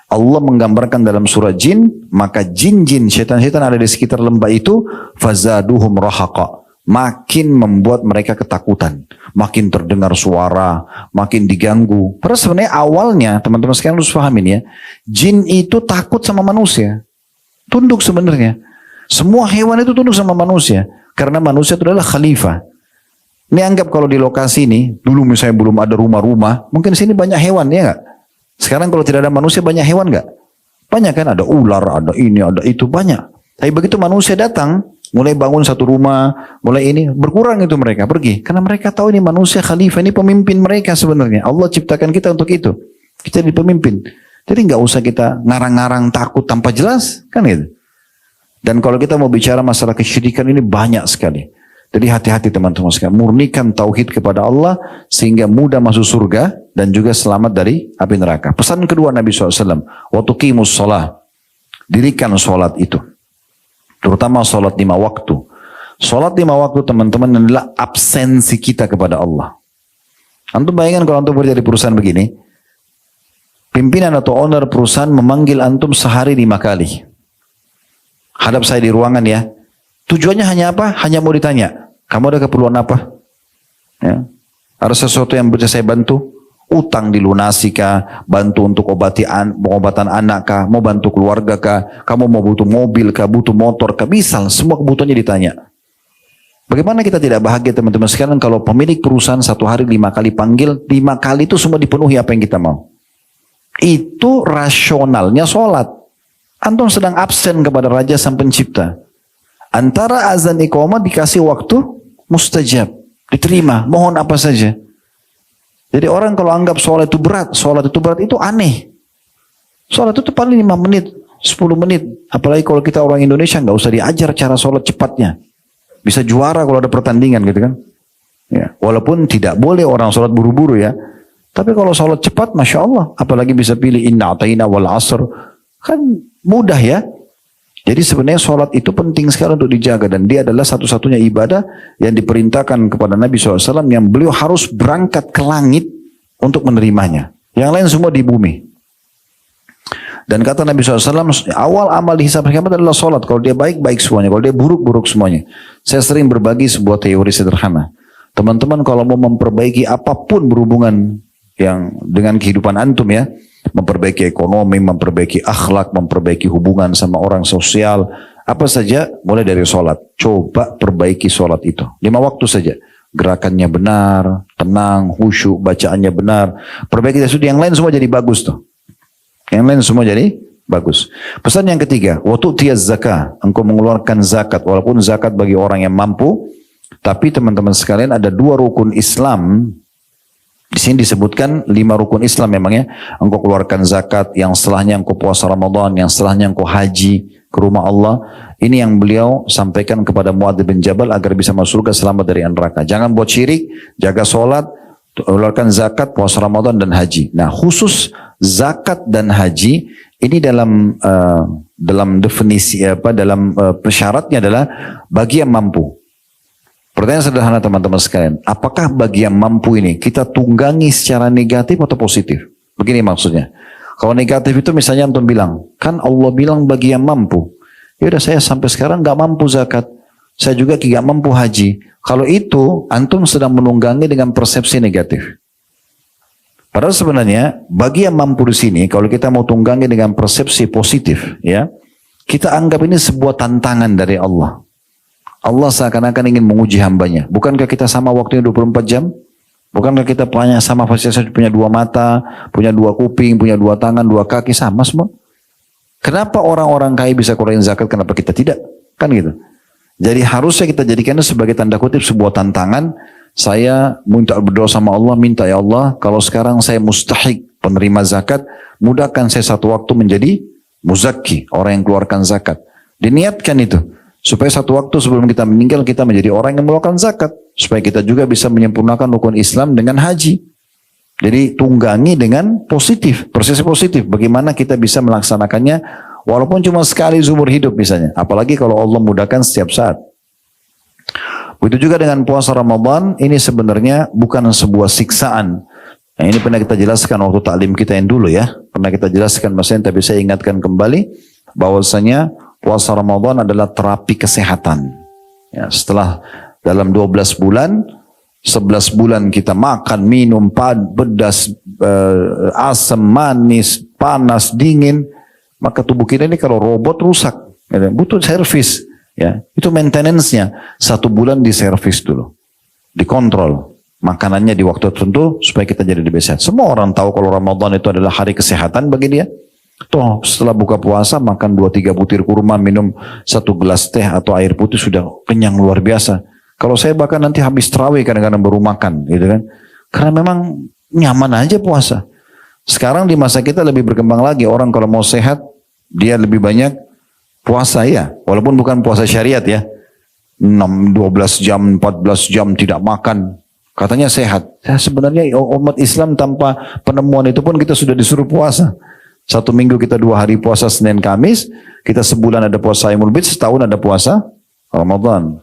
Allah menggambarkan dalam surah jin, maka jin-jin, setan-setan ada di sekitar lembah itu, fazaduhum rahaqa, makin membuat mereka ketakutan, makin terdengar suara, makin diganggu. Padahal sebenarnya awalnya, teman-teman sekalian harus pahamin ya, jin itu takut sama manusia. Tunduk sebenarnya. Semua hewan itu tunduk sama manusia. Karena manusia itu adalah khalifah. Ini anggap kalau di lokasi ini, dulu misalnya belum ada rumah-rumah, mungkin di sini banyak hewan, ya nggak? Sekarang kalau tidak ada manusia, banyak hewan nggak? Banyak kan? Ada ular, ada ini, ada itu, banyak. Tapi begitu manusia datang, mulai bangun satu rumah, mulai ini, berkurang itu mereka, pergi. Karena mereka tahu ini manusia khalifah, ini pemimpin mereka sebenarnya. Allah ciptakan kita untuk itu. Kita jadi pemimpin. Jadi nggak usah kita ngarang-ngarang takut tanpa jelas, kan gitu. Dan kalau kita mau bicara masalah kesyirikan ini banyak sekali. Jadi hati-hati teman-teman sekalian, murnikan tauhid kepada Allah sehingga mudah masuk surga dan juga selamat dari api neraka. Pesan kedua Nabi SAW, wa tuqimus shalah, dirikan sholat itu, terutama sholat 5 waktu. Sholat 5 waktu teman-teman adalah absensi kita kepada Allah. Antum bayangkan kalau antum kerja di perusahaan begini. Pimpinan atau owner perusahaan memanggil antum sehari 5 kali. Hadap saya di ruangan ya. Tujuannya hanya apa? Hanya mau ditanya. Kamu ada keperluan apa? Ya. Ada sesuatu yang bisa saya bantu? Utang dilunasi kah? Bantu untuk pengobatan anak kah? Mau bantu keluarga kah? Kamu mau butuh mobil kah? Butuh motor kah? Bisa, semua kebutuhannya ditanya. Bagaimana kita tidak bahagia teman-teman sekalian kalau pemilik perusahaan satu hari 5 kali panggil, 5 kali itu semua dipenuhi apa yang kita mau. Itu rasionalnya sholat. Antum sedang absen kepada Raja Sang Pencipta. Antara azan iqamah dikasih waktu mustajab, diterima, mohon apa saja. Jadi orang kalau anggap sholat itu berat itu aneh. Sholat itu paling 5 menit, 10 menit. Apalagi kalau kita orang Indonesia nggak usah diajar cara sholat cepatnya. Bisa juara kalau ada pertandingan gitu kan. Ya, walaupun tidak boleh orang sholat buru-buru ya. Tapi kalau sholat cepat, Masya Allah. Apalagi bisa pilih inna ata'ina wal asr. Kan mudah ya. Jadi sebenarnya sholat itu penting sekali untuk dijaga. Dan dia adalah satu-satunya ibadah yang diperintahkan kepada Nabi SAW. Yang beliau harus berangkat ke langit untuk menerimanya. Yang lain semua di bumi. Dan kata Nabi SAW, awal amal dihisab kiamat adalah sholat. Kalau dia baik, baik semuanya. Kalau dia buruk, buruk semuanya. Saya sering berbagi sebuah teori sederhana. Teman-teman kalau mau memperbaiki apapun berhubungan yang dengan kehidupan antum ya. Memperbaiki ekonomi, memperbaiki akhlak, memperbaiki hubungan sama orang sosial. Apa saja, mulai dari sholat. Coba perbaiki sholat itu. 5 waktu saja. Gerakannya benar, tenang, khusyuk, bacaannya benar. Perbaiki itu, yang lain semua jadi bagus tuh. Yang lain semua jadi bagus. Pesan yang ketiga, waktu tiaz zakah, engkau mengeluarkan zakat, walaupun zakat bagi orang yang mampu, tapi teman-teman sekalian ada 2 rukun Islam. Di sini disebutkan 5 rukun Islam memangnya. Engkau keluarkan zakat, yang setelahnya engkau puasa Ramadan, yang setelahnya engkau haji ke rumah Allah. Ini yang beliau sampaikan kepada Muadz bin Jabal agar bisa masuk surga selamat dari neraka. Jangan buat syirik, jaga sholat, keluarkan zakat, puasa Ramadan dan haji. Nah, khusus zakat dan haji ini dalam definisi dalam persyaratnya adalah bagi yang mampu. Pertanyaan sederhana teman-teman sekalian, apakah bagi yang mampu ini kita tunggangi secara negatif atau positif? Begini maksudnya. Kalau negatif itu misalnya antum bilang, kan Allah bilang bagi yang mampu. Ya udah saya sampai sekarang nggak mampu zakat, saya juga tidak mampu haji. Kalau itu antum sedang menunggangi dengan persepsi negatif. Padahal sebenarnya bagi yang mampu di sini, kalau kita mau tunggangi dengan persepsi positif, ya kita anggap ini sebuah tantangan dari Allah. Allah seakan-akan ingin menguji hambanya. Bukankah kita sama waktunya 24 jam? Bukankah kita sama fasilitas punya 2 mata, punya 2 kuping, punya 2 tangan, 2 kaki, sama semua? Kenapa orang-orang kaya bisa keluarin zakat, kenapa kita tidak? Kan gitu. Jadi harusnya kita jadikan itu sebagai tanda kutip sebuah tantangan. Saya minta berdoa sama Allah, minta ya Allah, kalau sekarang saya mustahik penerima zakat, mudahkan saya satu waktu menjadi muzakki, orang yang keluarkan zakat. Diniatkan itu. Supaya satu waktu sebelum kita meninggal kita menjadi orang yang mengeluarkan zakat. Supaya kita juga bisa menyempurnakan rukun Islam dengan haji. Jadi tunggangi dengan positif, persepsi positif. Bagaimana kita bisa melaksanakannya walaupun cuma sekali seumur hidup misalnya. Apalagi kalau Allah mudahkan setiap saat. Begitu juga dengan puasa Ramadan, ini sebenarnya bukan sebuah siksaan. Nah, ini pernah kita jelaskan waktu taklim kita yang dulu ya. Pernah kita jelaskan maksudnya, tapi saya ingatkan kembali bahwasanya puasa Ramadan adalah terapi kesehatan. Ya, setelah dalam 12 bulan, 11 bulan kita makan, minum, pedas, asam, manis, panas, dingin, maka tubuh kita ini kalau robot rusak, ya, butuh servis. Ya, itu maintenance-nya 1 bulan diservis dulu, dikontrol makanannya di waktu tertentu supaya kita jadi lebih sehat. Semua orang tahu kalau Ramadan itu adalah hari kesehatan bagi dia. Toh setelah buka puasa makan 2-3 butir kurma, minum 1 gelas teh atau air putih sudah kenyang luar biasa. Kalau saya bahkan nanti habis tarawih kadang-kadang baru makan gitu kan. Karena memang nyaman aja puasa. Sekarang di masa kita lebih berkembang lagi, orang kalau mau sehat dia lebih banyak puasa ya. Walaupun bukan puasa syariat ya. 12 jam, 14 jam tidak makan. Katanya sehat. Ya, sebenarnya umat Islam tanpa penemuan itu pun kita sudah disuruh puasa. 1 minggu kita 2 hari puasa Senin Kamis, kita sebulan ada puasa Ayyamul Bid, setahun ada puasa Ramadan.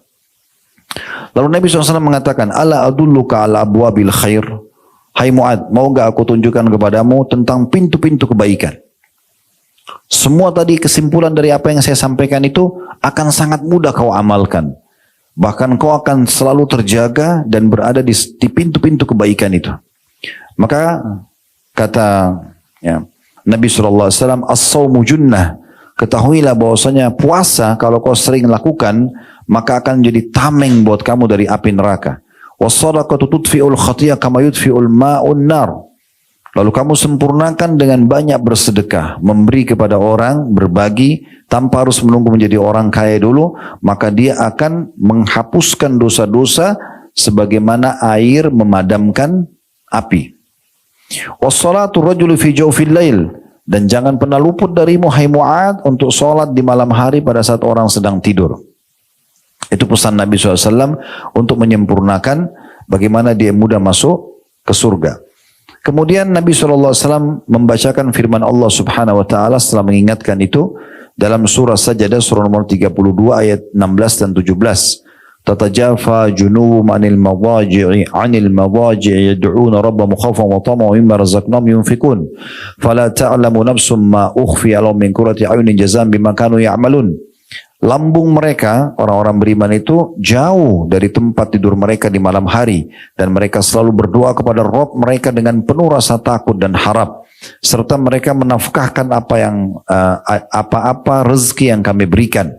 Lalu Nabi SAW mengatakan, Ala adulluka ala abwabil khair. Hai Mu'ad, mau gak aku tunjukkan kepadamu tentang pintu-pintu kebaikan? Semua tadi kesimpulan dari apa yang saya sampaikan itu akan sangat mudah kau amalkan. Bahkan kau akan selalu terjaga dan berada di pintu-pintu kebaikan itu. Maka kata ya, Nabi SAW, as-sawmu junnah. Ketahuilah bahwasanya puasa kalau kau sering lakukan, maka akan jadi tameng buat kamu dari api neraka. Was-sadaqatu tudfi'ul khatiyah kama yudfi'ul ma'un nar. Lalu kamu sempurnakan dengan banyak bersedekah, memberi kepada orang, berbagi, tanpa harus menunggu menjadi orang kaya dulu, maka dia akan menghapuskan dosa-dosa sebagaimana air memadamkan api. Wassalatu rajulu fi jawfil lail, dan jangan pernah luput darimu hai Mu'adz untuk salat di malam hari pada saat orang sedang tidur. Itu pesan Nabi SAW untuk menyempurnakan bagaimana dia mudah masuk ke surga. Kemudian Nabi SAW membacakan firman Allah Subhanahu Wa Taala setelah mengingatkan itu dalam surah Sajadah surah nomor 32 ayat 16 dan 17. Tatajafa junuhum anil madaji'i yad'una rabbahum khawfan wa tama'an wa mimma razaqnahum yunfikun. Fala ta'lamu nafsum ma ukhfiya lahum min qurrati a'yunin jazaa'an bima kanu ya'malun. Lambung mereka, orang-orang beriman itu jauh dari tempat tidur mereka di malam hari. Dan mereka selalu berdoa kepada Rabb mereka dengan penuh rasa takut dan harap. Serta mereka menafkahkan apa-apa rezeki yang kami berikan.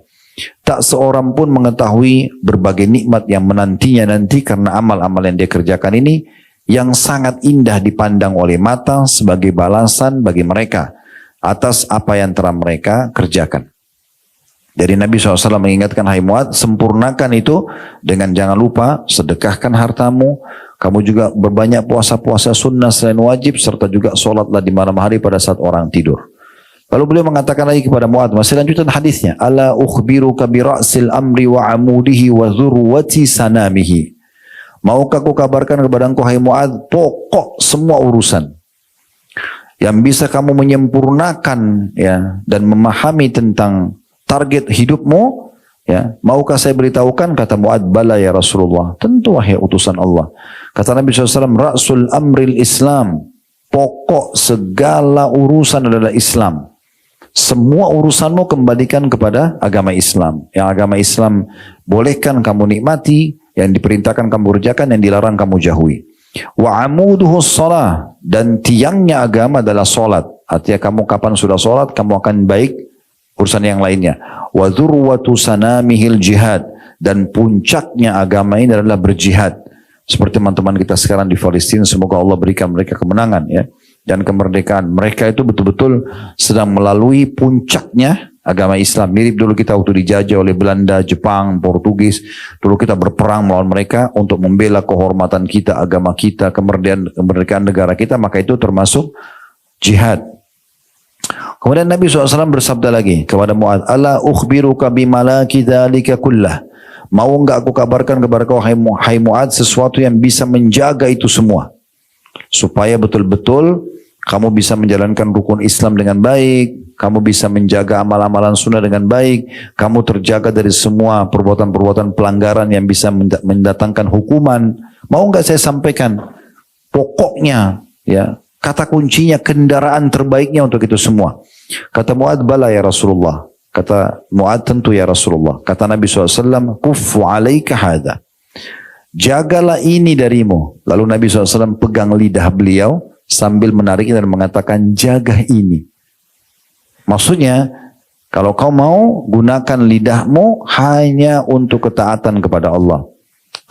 Tak seorang pun mengetahui berbagai nikmat yang menantinya nanti karena amal-amal yang dia kerjakan ini yang sangat indah dipandang oleh mata sebagai balasan bagi mereka atas apa yang telah mereka kerjakan. Jadi Nabi SAW mengingatkan, hai Mu'adz, sempurnakan itu dengan jangan lupa sedekahkan hartamu. Kamu juga berbanyak puasa-puasa sunnah selain wajib, serta juga sholatlah di malam hari pada saat orang tidur. Lalu beliau mengatakan lagi kepada Mu'adz, masih lanjutan hadisnya, ala ukhbiruka bi ra'sil amri wa amudihi wa dhurwati sanamihi. Maukah aku kabarkan kepada engkau, hai Mu'adz, pokok semua urusan yang bisa kamu menyempurnakan ya dan memahami tentang target hidupmu, ya, maukah saya beritahukan? Kata Mu'adz, bala ya Rasulullah, tentu wahai utusan Allah. Kata Nabi SAW, ra'sul amril Islam, pokok segala urusan adalah Islam. Semua urusanmu kembalikan kepada agama Islam. Yang agama Islam bolehkan kamu nikmati, yang diperintahkan kamu kerjakan, yang dilarang kamu jauhi. Wa amuduhu shalah, dan tiangnya agama adalah solat. Artinya kamu kapan sudah solat, kamu akan baik urusan yang lainnya. Wa dzurwatu sanamihil jihad, dan puncaknya agama ini adalah berjihad. Seperti teman-teman kita sekarang di Palestina, semoga Allah berikan mereka kemenangan ya dan kemerdekaan. Mereka itu betul-betul sedang melalui puncaknya agama Islam. Mirip dulu kita waktu dijajah oleh Belanda, Jepang, Portugis. Dulu kita berperang melawan mereka untuk membela kehormatan kita, agama kita, kemerdekaan negara kita, maka itu termasuk jihad. Kemudian Nabi SAW bersabda lagi kepada Mu'adz, ala ukhbiruka bimalaki dzalika kullah. Mau enggak aku kabarkan kepada kau hai Mu'adz sesuatu yang bisa menjaga itu semua. Supaya betul-betul kamu bisa menjalankan rukun Islam dengan baik, kamu bisa menjaga amal-amalan sunnah dengan baik, kamu terjaga dari semua perbuatan-perbuatan pelanggaran yang bisa mendatangkan hukuman. Mau enggak saya sampaikan pokoknya ya, kata kuncinya, kendaraan terbaiknya untuk itu semua. Kata Mu'adz, bala ya Rasulullah. Kata Mu'adz, tentu ya Rasulullah. Kata Nabi SAW, kuffu alaika hadha. Jagalah ini darimu. Lalu Nabi SAW pegang lidah beliau sambil menariknya dan mengatakan, jaga ini. Maksudnya, kalau kau mau, gunakan lidahmu hanya untuk ketaatan kepada Allah.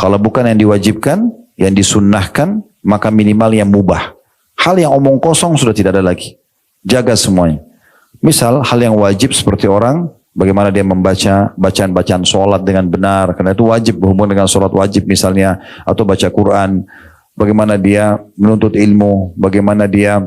Kalau bukan yang diwajibkan, yang disunnahkan, maka minimal yang mubah. Hal yang omong kosong sudah tidak ada lagi. Jaga semuanya. Misal hal yang wajib seperti orang, bagaimana dia membaca bacaan-bacaan sholat dengan benar. Karena itu wajib berhubungan dengan sholat wajib misalnya. Atau baca Quran. Bagaimana dia menuntut ilmu. Bagaimana dia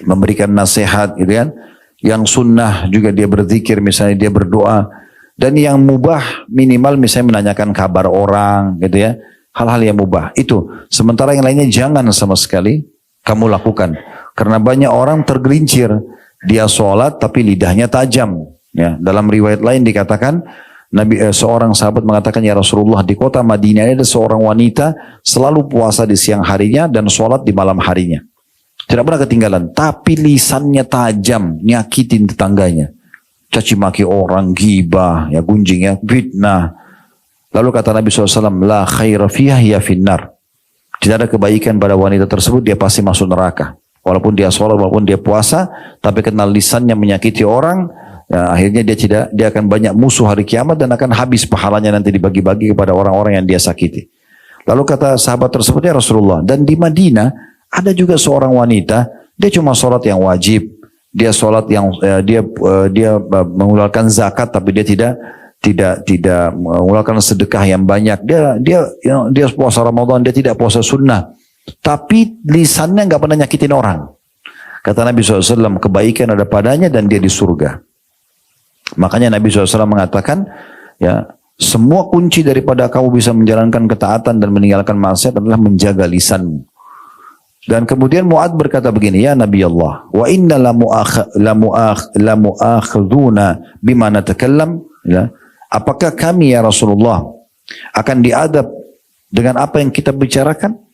memberikan nasihat. Gitu kan. Yang sunnah juga dia berzikir. Misalnya dia berdoa. Dan yang mubah minimal misalnya menanyakan kabar orang. Gitu ya. Hal-hal yang mubah. Itu. Sementara yang lainnya jangan sama sekali kamu lakukan. Karena banyak orang tergelincir. Dia sholat tapi lidahnya tajam. Ya, dalam riwayat lain dikatakan, seorang sahabat mengatakan, ya Rasulullah, di kota Madinah ini ada seorang wanita selalu puasa di siang harinya dan sholat di malam harinya. Tidak pernah ketinggalan. Tapi lisannya tajam, nyakitin tetangganya. Caci maki orang, gibah, ya gunjing, ya fitnah. Lalu kata Nabi SAW, la khaira fiha hiya finnar. Tidak ada kebaikan pada wanita tersebut, dia pasti masuk neraka. Walaupun dia sholat, walaupun dia puasa, tapi karena lisannya menyakiti orang, ya, akhirnya dia akan banyak musuh hari kiamat dan akan habis pahalanya nanti dibagi-bagi kepada orang-orang yang dia sakiti. Lalu kata sahabat tersebut, ya Rasulullah, dan di Madinah Ada juga seorang wanita, dia cuma sholat yang wajib, dia sholat yang dia mengeluarkan zakat, tapi dia tidak mengeluarkan sedekah yang banyak. Dia puasa Ramadan, dia tidak puasa sunnah, tapi lisannya nggak pernah nyakitin orang. Kata Nabi SAW, kebaikan ada padanya dan dia di surga. Makanya Nabi SAW mengatakan, ya, semua kunci daripada kamu bisa menjalankan ketaatan dan meninggalkan maksiat adalah menjaga lisanmu. Dan kemudian Mu'adz berkata begini, ya Nabi Allah, wa inna la mu'akhiduna bima natakallam, ya. Apakah kami ya Rasulullah akan diadab dengan apa yang kita bicarakan?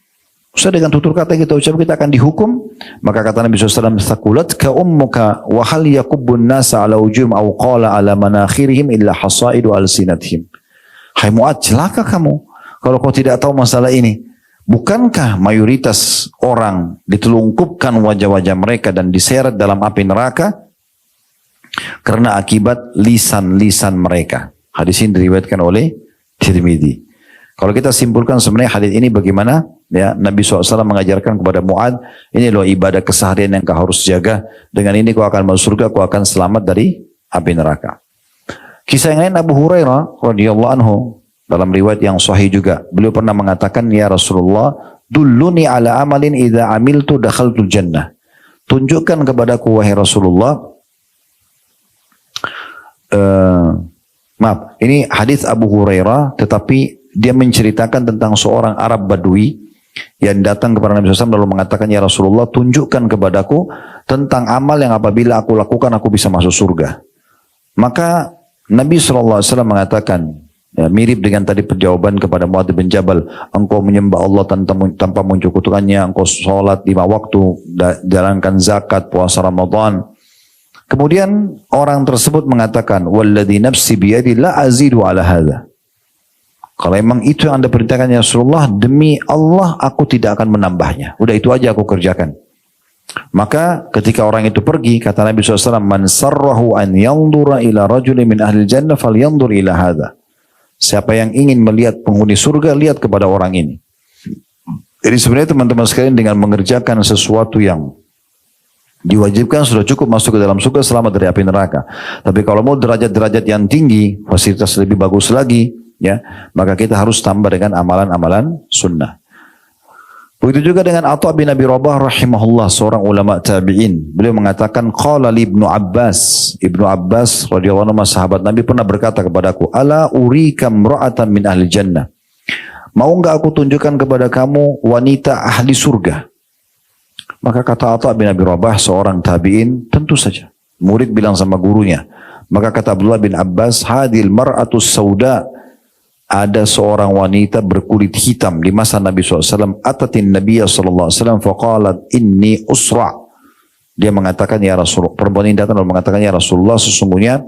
Usah dengan tutur kata kita ucap kita akan dihukum. Maka kata Nabi SAW, "Thaqulatka ummuka wa hal yakubbun nasa ala ujum aw qala ala manakhirihim illa hasaidu alsinatihim." Hai Mu'adz, celaka kamu kalau kau tidak tahu masalah ini. Bukankah mayoritas orang ditelungkupkan wajah-wajah mereka dan diseret dalam api neraka karena akibat lisan-lisan mereka. Hadis ini diriwayatkan oleh Tirmidzi. Kalau kita simpulkan sebenarnya hadis ini bagaimana? Ya, Nabi SAW mengajarkan kepada Mu'adz, ini loh ibadah keseharian yang kau harus jaga. Dengan ini kau akan masuk surga, kau akan selamat dari api neraka. Kisah yang lain Abu Hurairah radhiyallahu anhu dalam riwayat yang sahih juga. Beliau pernah mengatakan, ya Rasulullah, dulluni ala amalin idza amiltu dakhaltul jannah. Tunjukkan kepadaku wahai Rasulullah. Maaf, ini hadis Abu Hurairah, tetapi dia menceritakan tentang seorang Arab Badui yang datang kepada Nabi SAW lalu mengatakan, ya Rasulullah, tunjukkan kepadaku tentang amal yang apabila aku lakukan aku bisa masuk surga. Maka Nabi SAW mengatakan, ya, mirip dengan tadi perjawaban kepada Mu'adz bin Jabal, engkau menyembah Allah tanpa menyekutukannya, engkau sholat 5 waktu, jalankan zakat, puasa Ramadan. Kemudian orang tersebut mengatakan, walladzi nafsi biyadi la azidu ala hadza. Kalau memang itu yang Anda perintahkan ya Rasulullah, demi Allah aku tidak akan menambahnya. Udah itu aja aku kerjakan. Maka ketika orang itu pergi, kata Nabi SAW, man sarrahu an yandura ila rajulin min ahli jannah falyandur ila hadza. Siapa yang ingin melihat penghuni surga, lihat kepada orang ini. Jadi sebenarnya teman-teman sekalian dengan mengerjakan sesuatu yang diwajibkan sudah cukup masuk ke dalam surga selamat dari api neraka. Tapi kalau mau derajat-derajat yang tinggi, fasilitas lebih bagus lagi, ya, maka kita harus tambah dengan amalan-amalan sunnah. Begitu juga dengan Atha bin Abi Rabah rahimahullah, seorang ulama tabi'in. Beliau mengatakan, qala li Ibnu Abbas radhiyallahu anhu, sahabat Nabi pernah berkata kepadaku, ala urika imra'atan min ahli jannah. Mau enggak aku tunjukkan kepada kamu wanita ahli surga? Maka kata Atha bin Abi Rabah, seorang tabi'in, tentu saja. Murid bilang sama gurunya. Maka kata Abdullah bin Abbas, hadil mar'atus sauda. Ada seorang wanita berkulit hitam di masa Nabi SAW. Atatin Nabi SAW faqalat inni usra'. Dia mengatakan, ya Rasulullah, perempuan ini datang dan mengatakan, ya Rasulullah, sesungguhnya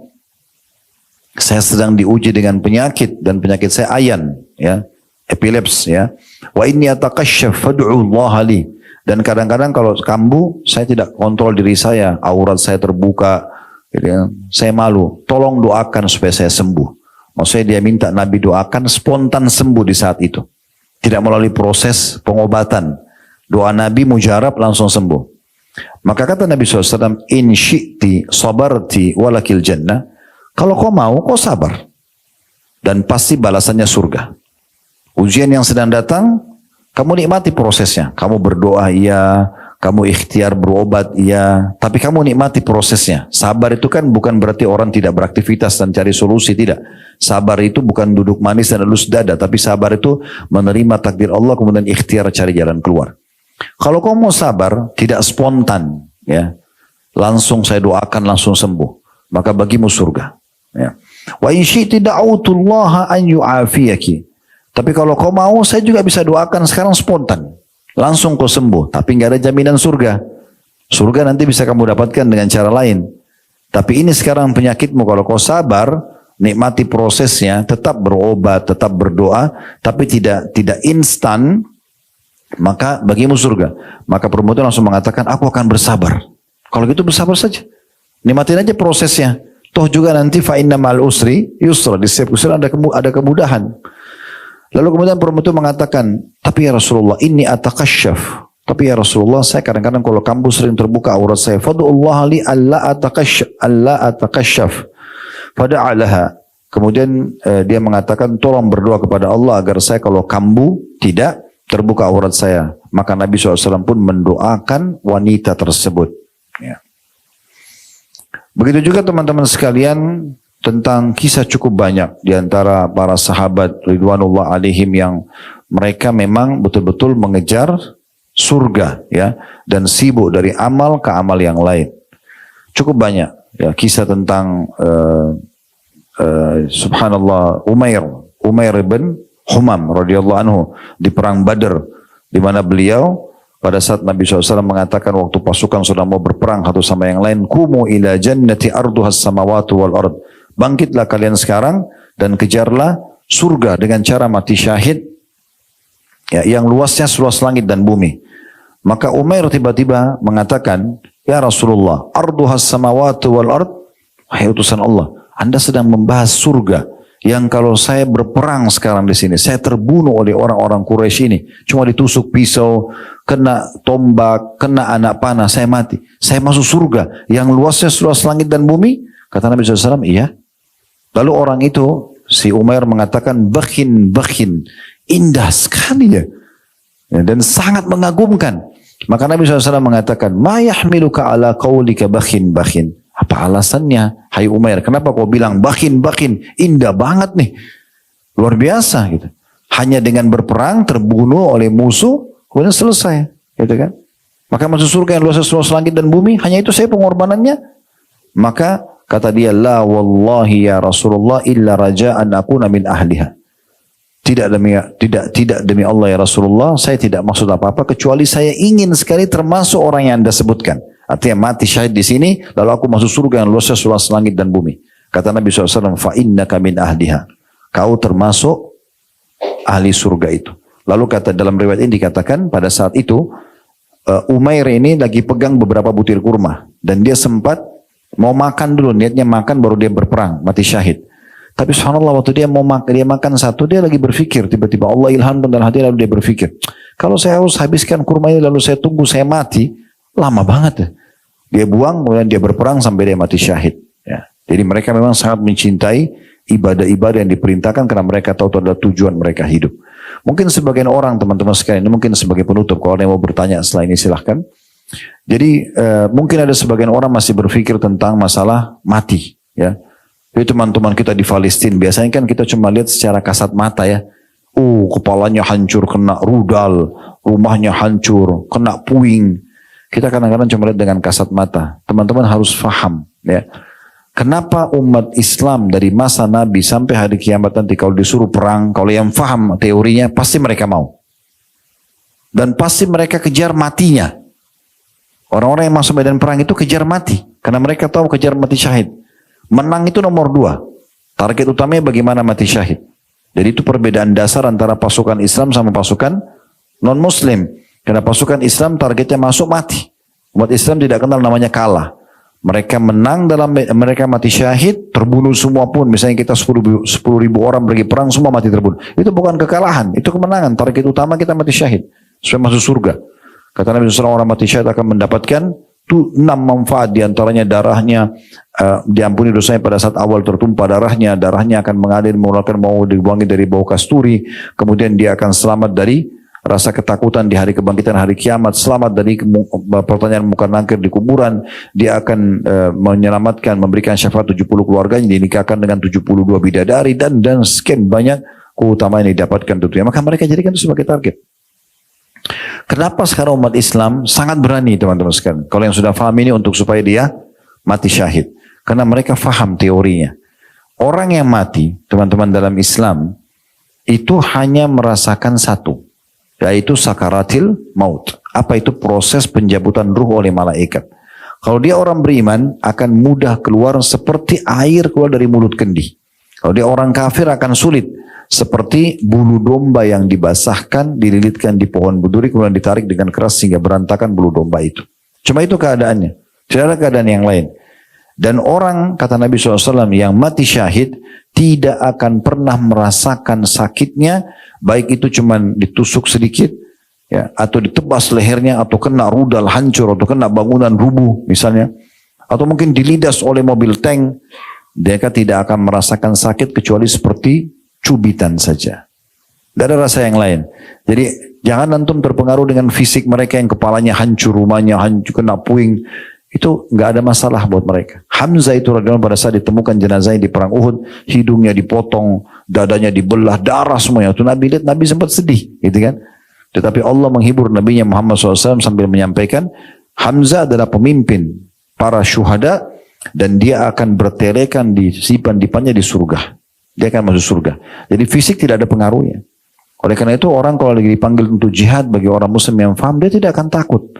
saya sedang diuji dengan penyakit dan penyakit saya ayan, ya, epileps, ya. Wa inni ataqasyaf fad'u Allah li. Dan kadang-kadang kalau kambuh, saya tidak kontrol diri saya, aurat saya terbuka, ya, saya malu. Tolong doakan supaya saya sembuh. Maksudnya dia minta Nabi doakan spontan sembuh di saat itu. Tidak melalui proses pengobatan. Doa Nabi mujarab langsung sembuh. Maka kata Nabi SAW, in syi'ti sabarti walakil jannah. Kalau kau mau, kau sabar. Dan pasti balasannya surga. Ujian yang sedang datang, kamu nikmati prosesnya. Kamu berdoa, iya. Kamu ikhtiar berobat, iya. Tapi kamu nikmati prosesnya. Sabar itu kan bukan berarti orang tidak beraktivitas dan cari solusi, tidak. Sabar itu bukan duduk manis dan elus dada, tapi sabar itu menerima takdir Allah kemudian ikhtiar cari jalan keluar. Kalau kau mau sabar, tidak spontan, ya, langsung saya doakan langsung sembuh, maka bagimu surga. Ya. Wa in syi'ti da'autullaha an yu'afiyaki. Tapi kalau kau mau, saya juga bisa doakan sekarang spontan, langsung kau sembuh, tapi nggak ada jaminan surga. Surga nanti bisa kamu dapatkan dengan cara lain. Tapi ini sekarang penyakitmu, kalau kau sabar, nikmati prosesnya, tetap berobat, tetap berdoa, tapi tidak instan, maka bagimu surga. Maka perempuan itu langsung mengatakan, aku akan bersabar. Kalau gitu bersabar saja. Nikmatin aja prosesnya. Toh juga nanti fa inna ma'al usri yusra, di setiap usaha ada kemudahan. Lalu kemudian perempuan itu mengatakan, tapi ya Rasulullah, inni atakasyaf. Tapi ya Rasulullah, saya kadang-kadang kalau kambuh sering terbuka aurat saya. Fadullah li alla atakasyaf. Fada'alaha. Kemudian dia mengatakan, tolong berdoa kepada Allah agar saya kalau kambuh tidak terbuka aurat saya. Maka Nabi SAW pun mendoakan wanita tersebut. Ya. Begitu juga teman-teman sekalian, tentang kisah cukup banyak di antara para sahabat ridwanullah alaihim yang mereka memang betul-betul mengejar surga, ya, dan sibuk dari amal ke amal yang lain. Cukup banyak ya kisah tentang subhanallah Umair bin Humam radhiyallahu anhu di perang Badar, di mana beliau pada saat Nabi SAW mengatakan waktu pasukan sudah mau berperang satu sama yang lain, kumu ila jannati arduhas samawati wal ard. Bangkitlah kalian sekarang dan kejarlah surga dengan cara mati syahid, ya, yang luasnya seluas langit dan bumi. Maka Umair tiba-tiba mengatakan, ya Rasulullah, arduhas samawati wal ard. Wahai utusan Allah, Anda sedang membahas surga yang kalau saya berperang sekarang di sini, saya terbunuh oleh orang-orang Quraisy ini, cuma ditusuk pisau, kena tombak, kena anak panah, saya mati. Saya masuk surga yang luasnya seluas langit dan bumi. Kata Nabi SAW, iya. Lalu orang itu, si Umair mengatakan, bakhin, indah sekali ya, dan sangat mengagumkan. Maka Nabi SAW mengatakan, ma yahmiluka ala qawlika bakhin. Apa alasannya, hai Umair, kenapa kau bilang bakhin, indah banget nih, luar biasa gitu. Hanya dengan berperang, terbunuh oleh musuh, kemudian selesai, gitu kan. Maka masuk surga yang luas seluas langit dan bumi, hanya itu saya pengorbanannya. Maka kata dia, la wallahi ya Rasulullah illa raja'an akuna min ahliha. Tidak demi Allah ya Rasulullah, saya tidak maksud apa-apa kecuali saya ingin sekali termasuk orang yang Anda sebutkan. Artinya mati syahid di sini, lalu aku masuk surga yang luasnya seluas langit dan bumi. Kata Nabi SAW, fa innaka min ahliha. Kau termasuk ahli surga itu. Lalu kata dalam riwayat ini dikatakan pada saat itu Umair ini lagi pegang beberapa butir kurma dan dia sempat mau makan dulu, niatnya makan baru dia berperang, mati syahid. Tapi subhanallah waktu dia makan satu, dia lagi berpikir, tiba-tiba Allah ilhamkan dalam hati, lalu dia berpikir, kalau saya harus habiskan kurma ini lalu saya tunggu saya mati, lama banget ya. Dia buang, kemudian dia berperang sampai dia mati syahid. Ya. Jadi mereka memang sangat mencintai ibadah-ibadah yang diperintahkan karena mereka tahu itu adalah tujuan mereka hidup. Mungkin sebagian orang, teman-teman sekalian, ini mungkin sebagai penutup, kalau ada yang mau bertanya setelah ini silahkan. Jadi mungkin ada sebagian orang masih berpikir tentang masalah mati, ya. Jadi teman-teman kita di Palestina biasanya kan kita cuma lihat secara kasat mata ya. Kepalanya hancur kena rudal, rumahnya hancur, kena puing. Kita kadang-kadang cuma lihat dengan kasat mata. Teman-teman harus faham ya. Kenapa umat Islam dari masa Nabi sampai hari kiamat nanti kalau disuruh perang, kalau yang faham teorinya pasti mereka mau. Dan pasti mereka kejar matinya. Orang-orang yang masuk medan perang itu kejar mati. Karena mereka tahu kejar mati syahid. Menang itu nomor 2. Target utamanya bagaimana mati syahid. Jadi itu perbedaan dasar antara pasukan Islam sama pasukan non-Muslim. Karena pasukan Islam targetnya masuk mati. Umat Islam tidak kenal namanya kalah. Mereka menang mereka mati syahid, terbunuh semua pun. Misalnya kita 10 ribu orang pergi perang, semua mati terbunuh. Itu bukan kekalahan, itu kemenangan. Target utama kita mati syahid. Supaya masuk surga. Kata Nabi SAW, orang mati syahid akan mendapatkan 6 manfaat, diantaranya darahnya diampuni dosanya pada saat awal tertumpah darahnya akan mengalir mengeluarkan mau dibuangi dari bau kasturi, kemudian dia akan selamat dari rasa ketakutan di hari kebangkitan hari kiamat, selamat dari pertanyaan muka nangkir di kuburan, dia akan menyelamatkan, memberikan syafaat 70 keluarganya, dinikahkan dengan 72 bidadari dan sekian banyak keutamaan yang didapatkan tentunya. Maka mereka jadikan itu sebagai target. Kenapa sekarang umat Islam sangat berani teman-teman sekalian. Kalau yang sudah paham ini untuk supaya dia mati syahid. Karena mereka faham teorinya. Orang yang mati teman-teman dalam Islam itu hanya merasakan satu. Yaitu sakaratil maut. Apa itu? Proses pencabutan ruh oleh malaikat. Kalau dia orang beriman akan mudah keluar seperti air keluar dari mulut kendi. Kalau dia orang kafir akan sulit. Seperti bulu domba yang dibasahkan, dililitkan di pohon berduri, kemudian ditarik dengan keras sehingga berantakan bulu domba itu. Cuma itu keadaannya. Tidak ada keadaan yang lain. Dan orang, kata Nabi SAW, yang mati syahid, tidak akan pernah merasakan sakitnya, baik itu cuma ditusuk sedikit, ya, atau ditebas lehernya, atau kena rudal hancur, atau kena bangunan rubuh misalnya, atau mungkin dilindas oleh mobil tank, mereka tidak akan merasakan sakit kecuali seperti cubitan saja. Tidak ada rasa yang lain. Jadi jangan antum terpengaruh dengan fisik mereka yang kepalanya hancur, rumahnya hancur, kena puing. Itu nggak ada masalah buat mereka. Hamzah itu radhiyallahu pada saat ditemukan jenazahnya di perang Uhud, hidungnya dipotong, dadanya dibelah, darah semuanya. Itu Nabi lihat, Nabi sempat sedih, gitu kan? Tetapi Allah menghibur Nabi Muhammad SAW sambil menyampaikan, Hamzah adalah pemimpin para syuhada dan dia akan bertelekan di sipan-dipannya di surga. Dia akan masuk surga. Jadi fisik tidak ada pengaruhnya. Oleh karena itu orang kalau lagi dipanggil untuk jihad bagi orang muslim yang faham, dia tidak akan takut.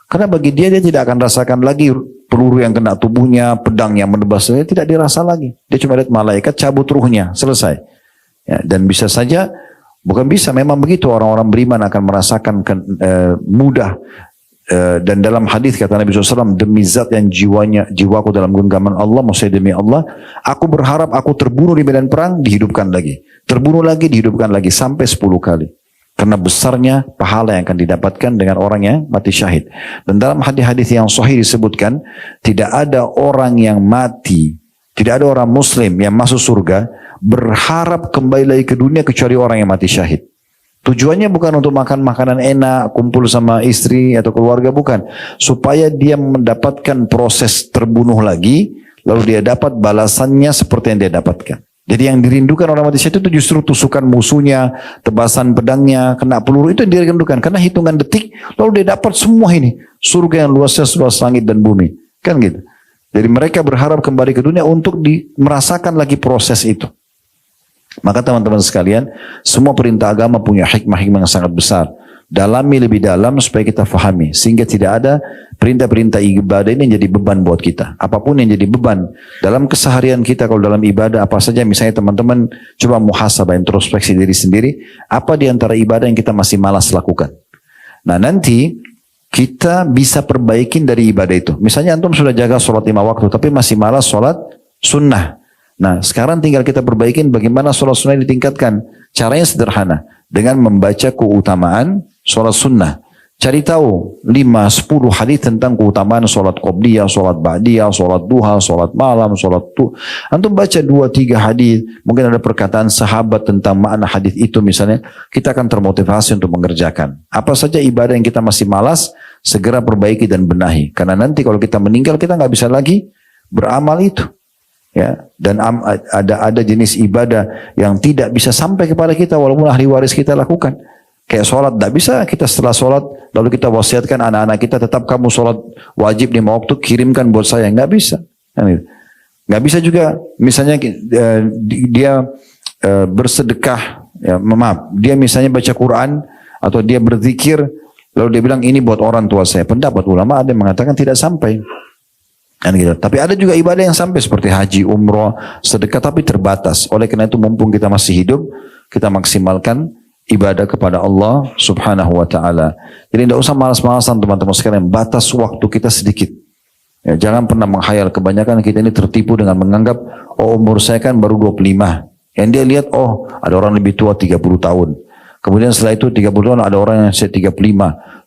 Karena bagi dia tidak akan rasakan lagi peluru yang kena tubuhnya, pedang yang menebas, dia tidak dirasa lagi. Dia cuma lihat malaikat cabut ruhnya, selesai. Ya, dan bisa saja, bukan bisa, memang begitu orang-orang beriman akan merasakan mudah. Dan dalam hadis kata Nabi SAW, demi zat yang jiwaku dalam genggaman Allah, maksudnya demi Allah, aku berharap aku terbunuh di medan perang, dihidupkan lagi. Terbunuh lagi, dihidupkan lagi, sampai 10 kali. Karena besarnya pahala yang akan didapatkan dengan orang yang mati syahid. Dan dalam hadis-hadis yang sahih disebutkan, tidak ada orang yang mati, tidak ada orang muslim yang masuk surga, berharap kembali lagi ke dunia kecuali orang yang mati syahid. Tujuannya bukan untuk makan makanan enak, kumpul sama istri atau keluarga, bukan. Supaya dia mendapatkan proses terbunuh lagi, lalu dia dapat balasannya seperti yang dia dapatkan. Jadi yang dirindukan orang mati syahid itu justru tusukan musuhnya, tebasan pedangnya, kena peluru, itu yang dirindukan. Karena hitungan detik, lalu dia dapat semua ini. Surga yang luasnya seluas langit dan bumi. Kan gitu. Jadi mereka berharap kembali ke dunia untuk merasakan lagi proses itu. Maka teman-teman sekalian, semua perintah agama punya hikmah-hikmah yang sangat besar. Dalami lebih dalam supaya kita fahami. Sehingga tidak ada perintah-perintah ibadah ini yang jadi beban buat kita. Apapun yang jadi beban dalam keseharian kita, kalau dalam ibadah apa saja, misalnya teman-teman coba muhasabah, introspeksi diri sendiri, apa di antara ibadah yang kita masih malas lakukan. Nah nanti kita bisa perbaikin dari ibadah itu. Misalnya antum sudah jaga sholat 5 waktu, tapi masih malas sholat sunnah. Nah sekarang tinggal kita perbaikin bagaimana sholat sunnah ditingkatkan. Caranya sederhana, dengan membaca keutamaan sholat sunnah. Cari tahu 5-10 hadis tentang keutamaan sholat qobliyah, sholat ba'diyah, sholat duha, sholat malam, sholat Antum baca 2-3 hadis, mungkin ada perkataan sahabat tentang makna hadis itu misalnya, kita akan termotivasi untuk mengerjakan. Apa saja ibadah yang kita masih malas, segera perbaiki dan benahi. Karena nanti kalau kita meninggal, kita nggak bisa lagi beramal itu. Ya, dan ada jenis ibadah yang tidak bisa sampai kepada kita walaupun ahli waris kita lakukan. Kayak sholat, tidak bisa kita setelah sholat lalu kita wasiatkan anak-anak kita tetap kamu sholat wajib 5 waktu, kirimkan buat saya, nggak bisa. Nggak bisa juga misalnya dia bersedekah, ya, maaf, dia misalnya baca Quran atau dia berzikir lalu dia bilang ini buat orang tua saya. Pendapat ulama ada yang mengatakan tidak sampai. Kan gitu. Tapi ada juga ibadah yang sampai seperti haji, umroh, sedekah tapi terbatas. Oleh karena itu mumpung kita masih hidup, kita maksimalkan ibadah kepada Allah Subhanahu wa taala. Jadi tidak usah malas-malasan teman-teman sekalian, batas waktu kita sedikit. Ya, jangan pernah menghayal, kebanyakan kita ini tertipu dengan menganggap oh umur saya kan baru 25. Yang dia lihat oh ada orang lebih tua 30 tahun. Kemudian setelah itu 30 tahun ada orang yang 35.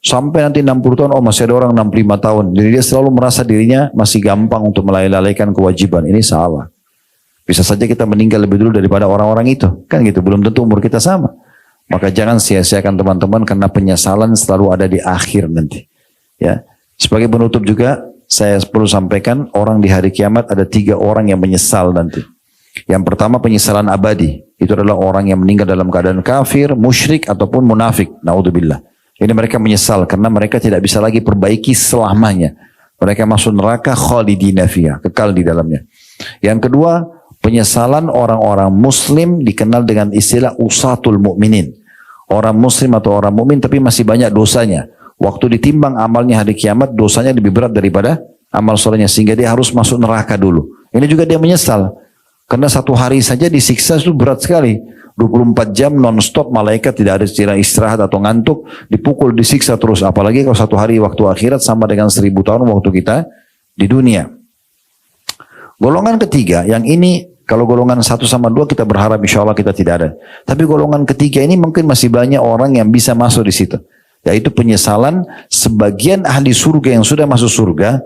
Sampai nanti 60 tahun, oh masih ada orang 65 tahun. Jadi dia selalu merasa dirinya masih gampang untuk melalaikan kewajiban. Ini salah. Bisa saja kita meninggal lebih dulu daripada orang-orang itu. Kan gitu, belum tentu umur kita sama. Maka jangan sia-siakan teman-teman karena penyesalan selalu ada di akhir nanti. Ya. Sebagai penutup juga, saya perlu sampaikan orang di hari kiamat ada 3 orang yang menyesal nanti. Yang pertama penyesalan abadi. Itu adalah orang yang meninggal dalam keadaan kafir, musyrik ataupun munafik. Naudzubillah. Ini mereka menyesal karena mereka tidak bisa lagi perbaiki selamanya. Mereka masuk neraka khalidina fiha, kekal di dalamnya. Yang kedua, penyesalan orang-orang muslim dikenal dengan istilah usatul mukminin. Orang muslim atau orang mukmin tapi masih banyak dosanya. Waktu ditimbang amalnya hari kiamat, dosanya lebih berat daripada amal solehnya sehingga dia harus masuk neraka dulu. Ini juga dia menyesal. Karena 1 hari saja disiksa itu berat sekali. 24 jam non-stop, malaikat tidak ada istirahat atau ngantuk, dipukul, disiksa terus. Apalagi kalau 1 hari waktu akhirat sama dengan 1000 tahun waktu kita di dunia. Golongan ketiga, yang ini kalau golongan 1 sama 2 kita berharap insya Allah kita tidak ada. Tapi golongan ketiga ini mungkin masih banyak orang yang bisa masuk di situ. yaitu penyesalan sebagian ahli surga yang sudah masuk surga,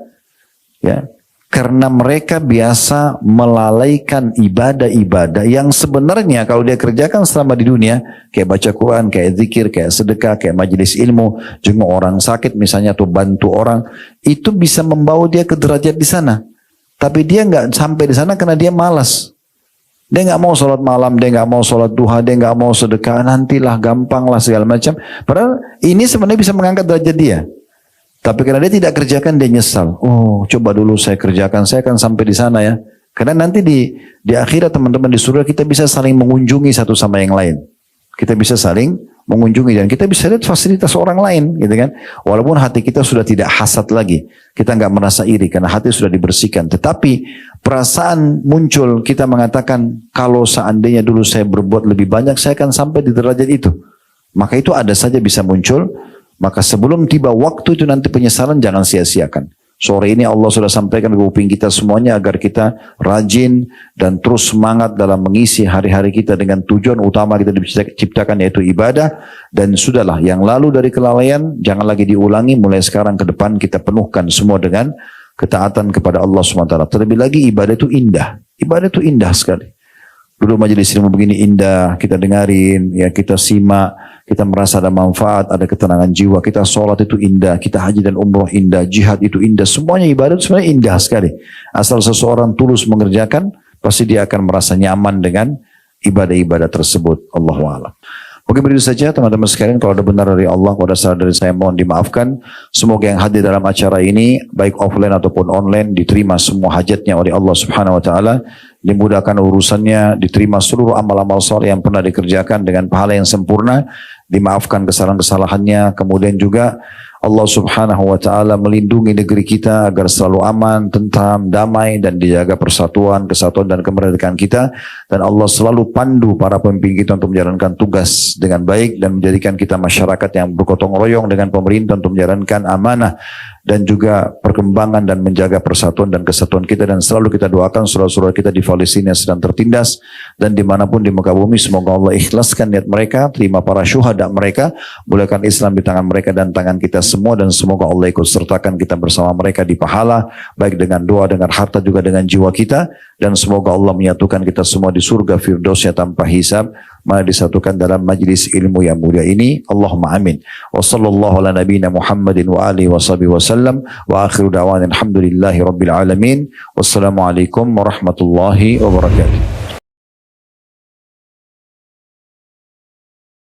ya, karena mereka biasa melalaikan ibadah-ibadah yang sebenarnya kalau dia kerjakan selama di dunia, kayak baca Quran, kayak zikir, kayak sedekah, kayak majelis ilmu, jenguk orang sakit misalnya atau bantu orang, itu bisa membawa dia ke derajat di sana. Tapi dia nggak sampai di sana karena dia malas. Dia nggak mau sholat malam, dia nggak mau sholat duha, dia nggak mau sedekah, nantilah, gampang lah segala macam. Padahal ini sebenarnya bisa mengangkat derajat dia. Tapi karena dia tidak kerjakan, dia nyesal. Oh, coba dulu saya kerjakan, saya akan sampai di sana ya. Karena nanti di akhirat teman-teman di surga kita bisa saling mengunjungi satu sama yang lain. Kita bisa saling mengunjungi dan kita bisa lihat fasilitas orang lain, gitu kan. Walaupun hati kita sudah tidak hasad lagi, kita nggak merasa iri karena hati sudah dibersihkan. Tetapi perasaan muncul, kita mengatakan kalau seandainya dulu saya berbuat lebih banyak, saya akan sampai di derajat itu. Maka itu ada saja bisa muncul. Maka sebelum tiba waktu itu nanti penyesalan jangan sia-siakan. Sore ini Allah sudah sampaikan ke kuping kita semuanya agar kita rajin dan terus semangat dalam mengisi hari-hari kita dengan tujuan utama kita diciptakan yaitu ibadah. Dan sudahlah yang lalu dari kelalaian jangan lagi diulangi, mulai sekarang ke depan kita penuhkan semua dengan ketaatan kepada Allah SWT. Terlebih lagi ibadah itu indah. Ibadah itu indah sekali. Duduk majelis ilmu begini indah, kita dengarin, ya kita simak, kita merasa ada manfaat, ada ketenangan jiwa, kita sholat itu indah, kita haji dan umroh indah, jihad itu indah, semuanya ibadah itu sebenarnya indah sekali. Asal seseorang tulus mengerjakan, pasti dia akan merasa nyaman dengan ibadah-ibadah tersebut. Allahu a'lam. Mungkin begitu saja teman-teman sekalian, kalau ada benar dari Allah, kalau ada salah dari saya mohon dimaafkan. Semoga yang hadir dalam acara ini, baik offline ataupun online, diterima semua hajatnya oleh Allah Subhanahu Wa Taala, dimudahkan urusannya, diterima seluruh amal-amal saleh yang pernah dikerjakan dengan pahala yang sempurna, dimaafkan kesalahan-kesalahannya, kemudian juga Allah Subhanahu Wa Taala melindungi negeri kita agar selalu aman, tentram, damai dan dijaga persatuan, kesatuan dan kemerdekaan kita, dan Allah selalu pandu para pemimpin kita untuk menjalankan tugas dengan baik dan menjadikan kita masyarakat yang bergotong royong dengan pemerintah untuk menjalankan amanah dan juga perkembangan dan menjaga persatuan dan kesatuan kita. Dan selalu kita doakan saudara-saudara kita di Palestina yang sedang tertindas dan dimanapun di muka bumi, semoga Allah ikhlaskan niat mereka, terima para syuhada mereka, bolehkan Islam di tangan mereka dan tangan kita semua, dan semoga Allah ikut sertakan kita bersama mereka di pahala, baik dengan doa, dengan harta, juga dengan jiwa kita, dan semoga Allah menyatukan kita semua di surga Firdausnya tanpa hisab, mana disatukan dalam majlis ilmu yang mulia ini. Allahumma amin. Wa sallallahu ala nabiyina Muhammadin wa alihi wa sahbihi wa sallam, wa akhiru da'wana alhamdulillahi rabbil alamin. Wassalamualaikum warahmatullahi wabarakatuh.